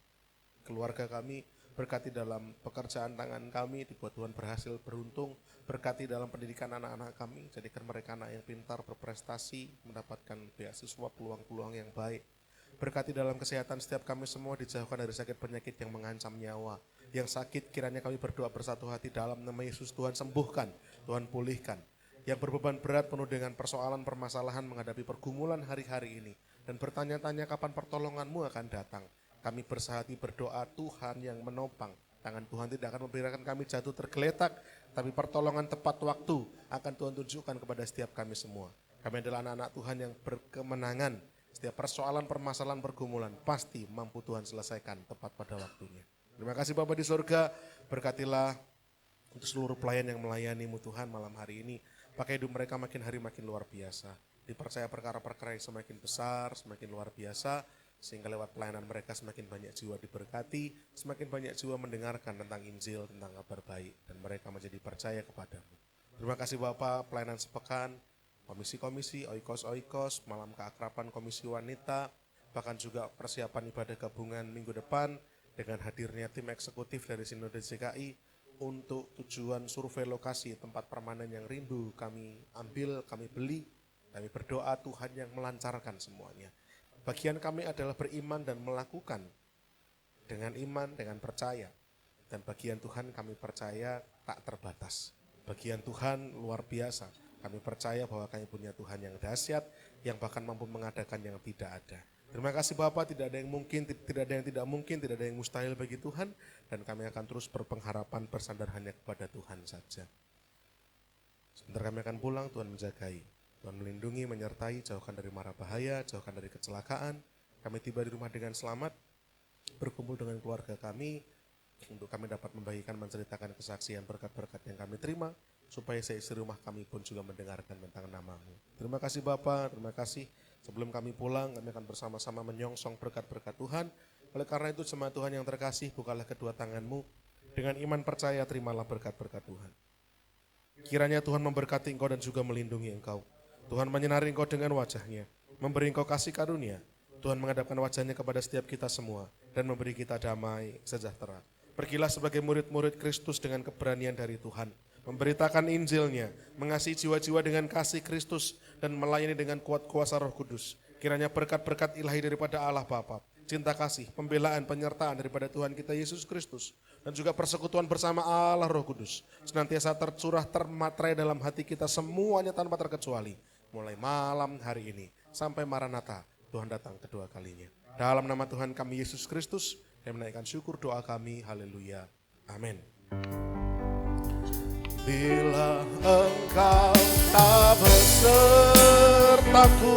keluarga kami, berkati dalam pekerjaan tangan kami, dibuat Tuhan berhasil, beruntung. Berkati dalam pendidikan anak-anak kami, jadikan mereka anak yang pintar, berprestasi, mendapatkan beasiswa, peluang-peluang yang baik. Berkati dalam kesehatan setiap kami semua, dijauhkan dari sakit penyakit yang mengancam nyawa. Yang sakit kiranya kami berdoa bersatu hati dalam nama Yesus, Tuhan sembuhkan, Tuhan pulihkan. Yang berbeban berat penuh dengan persoalan permasalahan menghadapi pergumulan hari-hari ini dan bertanya-tanya kapan pertolongan-Mu akan datang. Kami bersehati berdoa, Tuhan yang menopang. Tangan Tuhan tidak akan membiarkan kami jatuh tergeletak, tapi pertolongan tepat waktu akan Tuhan tunjukkan kepada setiap kami semua. Kami adalah anak-anak Tuhan yang berkemenangan. Setiap persoalan, permasalahan, pergumulan pasti mampu Tuhan selesaikan tepat pada waktunya. Terima kasih Bapa di surga, berkatilah untuk seluruh pelayan yang melayani-Mu Tuhan malam hari ini. Pakai hidup mereka makin hari makin luar biasa. Dipercaya perkara-perkara yang semakin besar, semakin luar biasa. Sehingga lewat pelayanan mereka semakin banyak jiwa diberkati, semakin banyak jiwa mendengarkan tentang Injil, tentang kabar baik. Dan mereka menjadi percaya kepadamu. Terima kasih Bapa, pelayanan sepekan, komisi-komisi, oikos-oikos, malam keakraban komisi wanita, bahkan juga persiapan ibadah gabungan minggu depan dengan hadirnya tim eksekutif dari Sinode JKI untuk tujuan survei lokasi tempat permanen yang rindu kami ambil, kami beli, kami berdoa Tuhan yang melancarkan semuanya. Bagian kami adalah beriman dan melakukan dengan iman, dengan percaya. Dan bagian Tuhan kami percaya tak terbatas. Bagian Tuhan luar biasa. Kami percaya bahwa kami punya Tuhan yang dahsyat, yang bahkan mampu mengadakan yang tidak ada. Terima kasih Bapa, tidak ada yang mungkin, tidak ada yang tidak mungkin, tidak ada yang mustahil bagi Tuhan. Dan kami akan terus berpengharapan, bersandar hanya kepada Tuhan saja. Sebentar kami akan pulang, Tuhan menjagai. Tuhan melindungi, menyertai, jauhkan dari mara bahaya, jauhkan dari kecelakaan. Kami tiba di rumah dengan selamat, berkumpul dengan keluarga kami, untuk kami dapat membagikan, menceritakan kesaksian berkat-berkat yang kami terima, supaya seisi rumah kami pun juga mendengarkan tentang nama-Mu. Terima kasih Bapa, terima kasih. Sebelum kami pulang, kami akan bersama-sama menyongsong berkat-berkat Tuhan. Oleh karena itu, jemaat Tuhan yang terkasih, bukalah kedua tangan-Mu. Dengan iman percaya, terimalah berkat-berkat Tuhan. Kiranya Tuhan memberkati engkau dan juga melindungi engkau. Tuhan menyinari engkau dengan wajah-Nya, memberi engkau kasih karunia. Tuhan menghadapkan wajah-Nya kepada setiap kita semua dan memberi kita damai sejahtera. Pergilah sebagai murid-murid Kristus dengan keberanian dari Tuhan, memberitakan Injil-Nya, mengasihi jiwa-jiwa dengan kasih Kristus, dan melayani dengan kuat kuasa Roh Kudus. Kiranya berkat-berkat ilahi daripada Allah Bapa, cinta kasih, pembelaan, penyertaan daripada Tuhan kita Yesus Kristus, dan juga persekutuan bersama Allah Roh Kudus, senantiasa tercurah, termaterai dalam hati kita semuanya tanpa terkecuali, mulai malam hari ini sampai Maranatha, Tuhan datang kedua kalinya. Dalam nama Tuhan kami Yesus Kristus, kami menaikkan syukur doa kami, haleluya, amin. Bila engkau tak besertaku,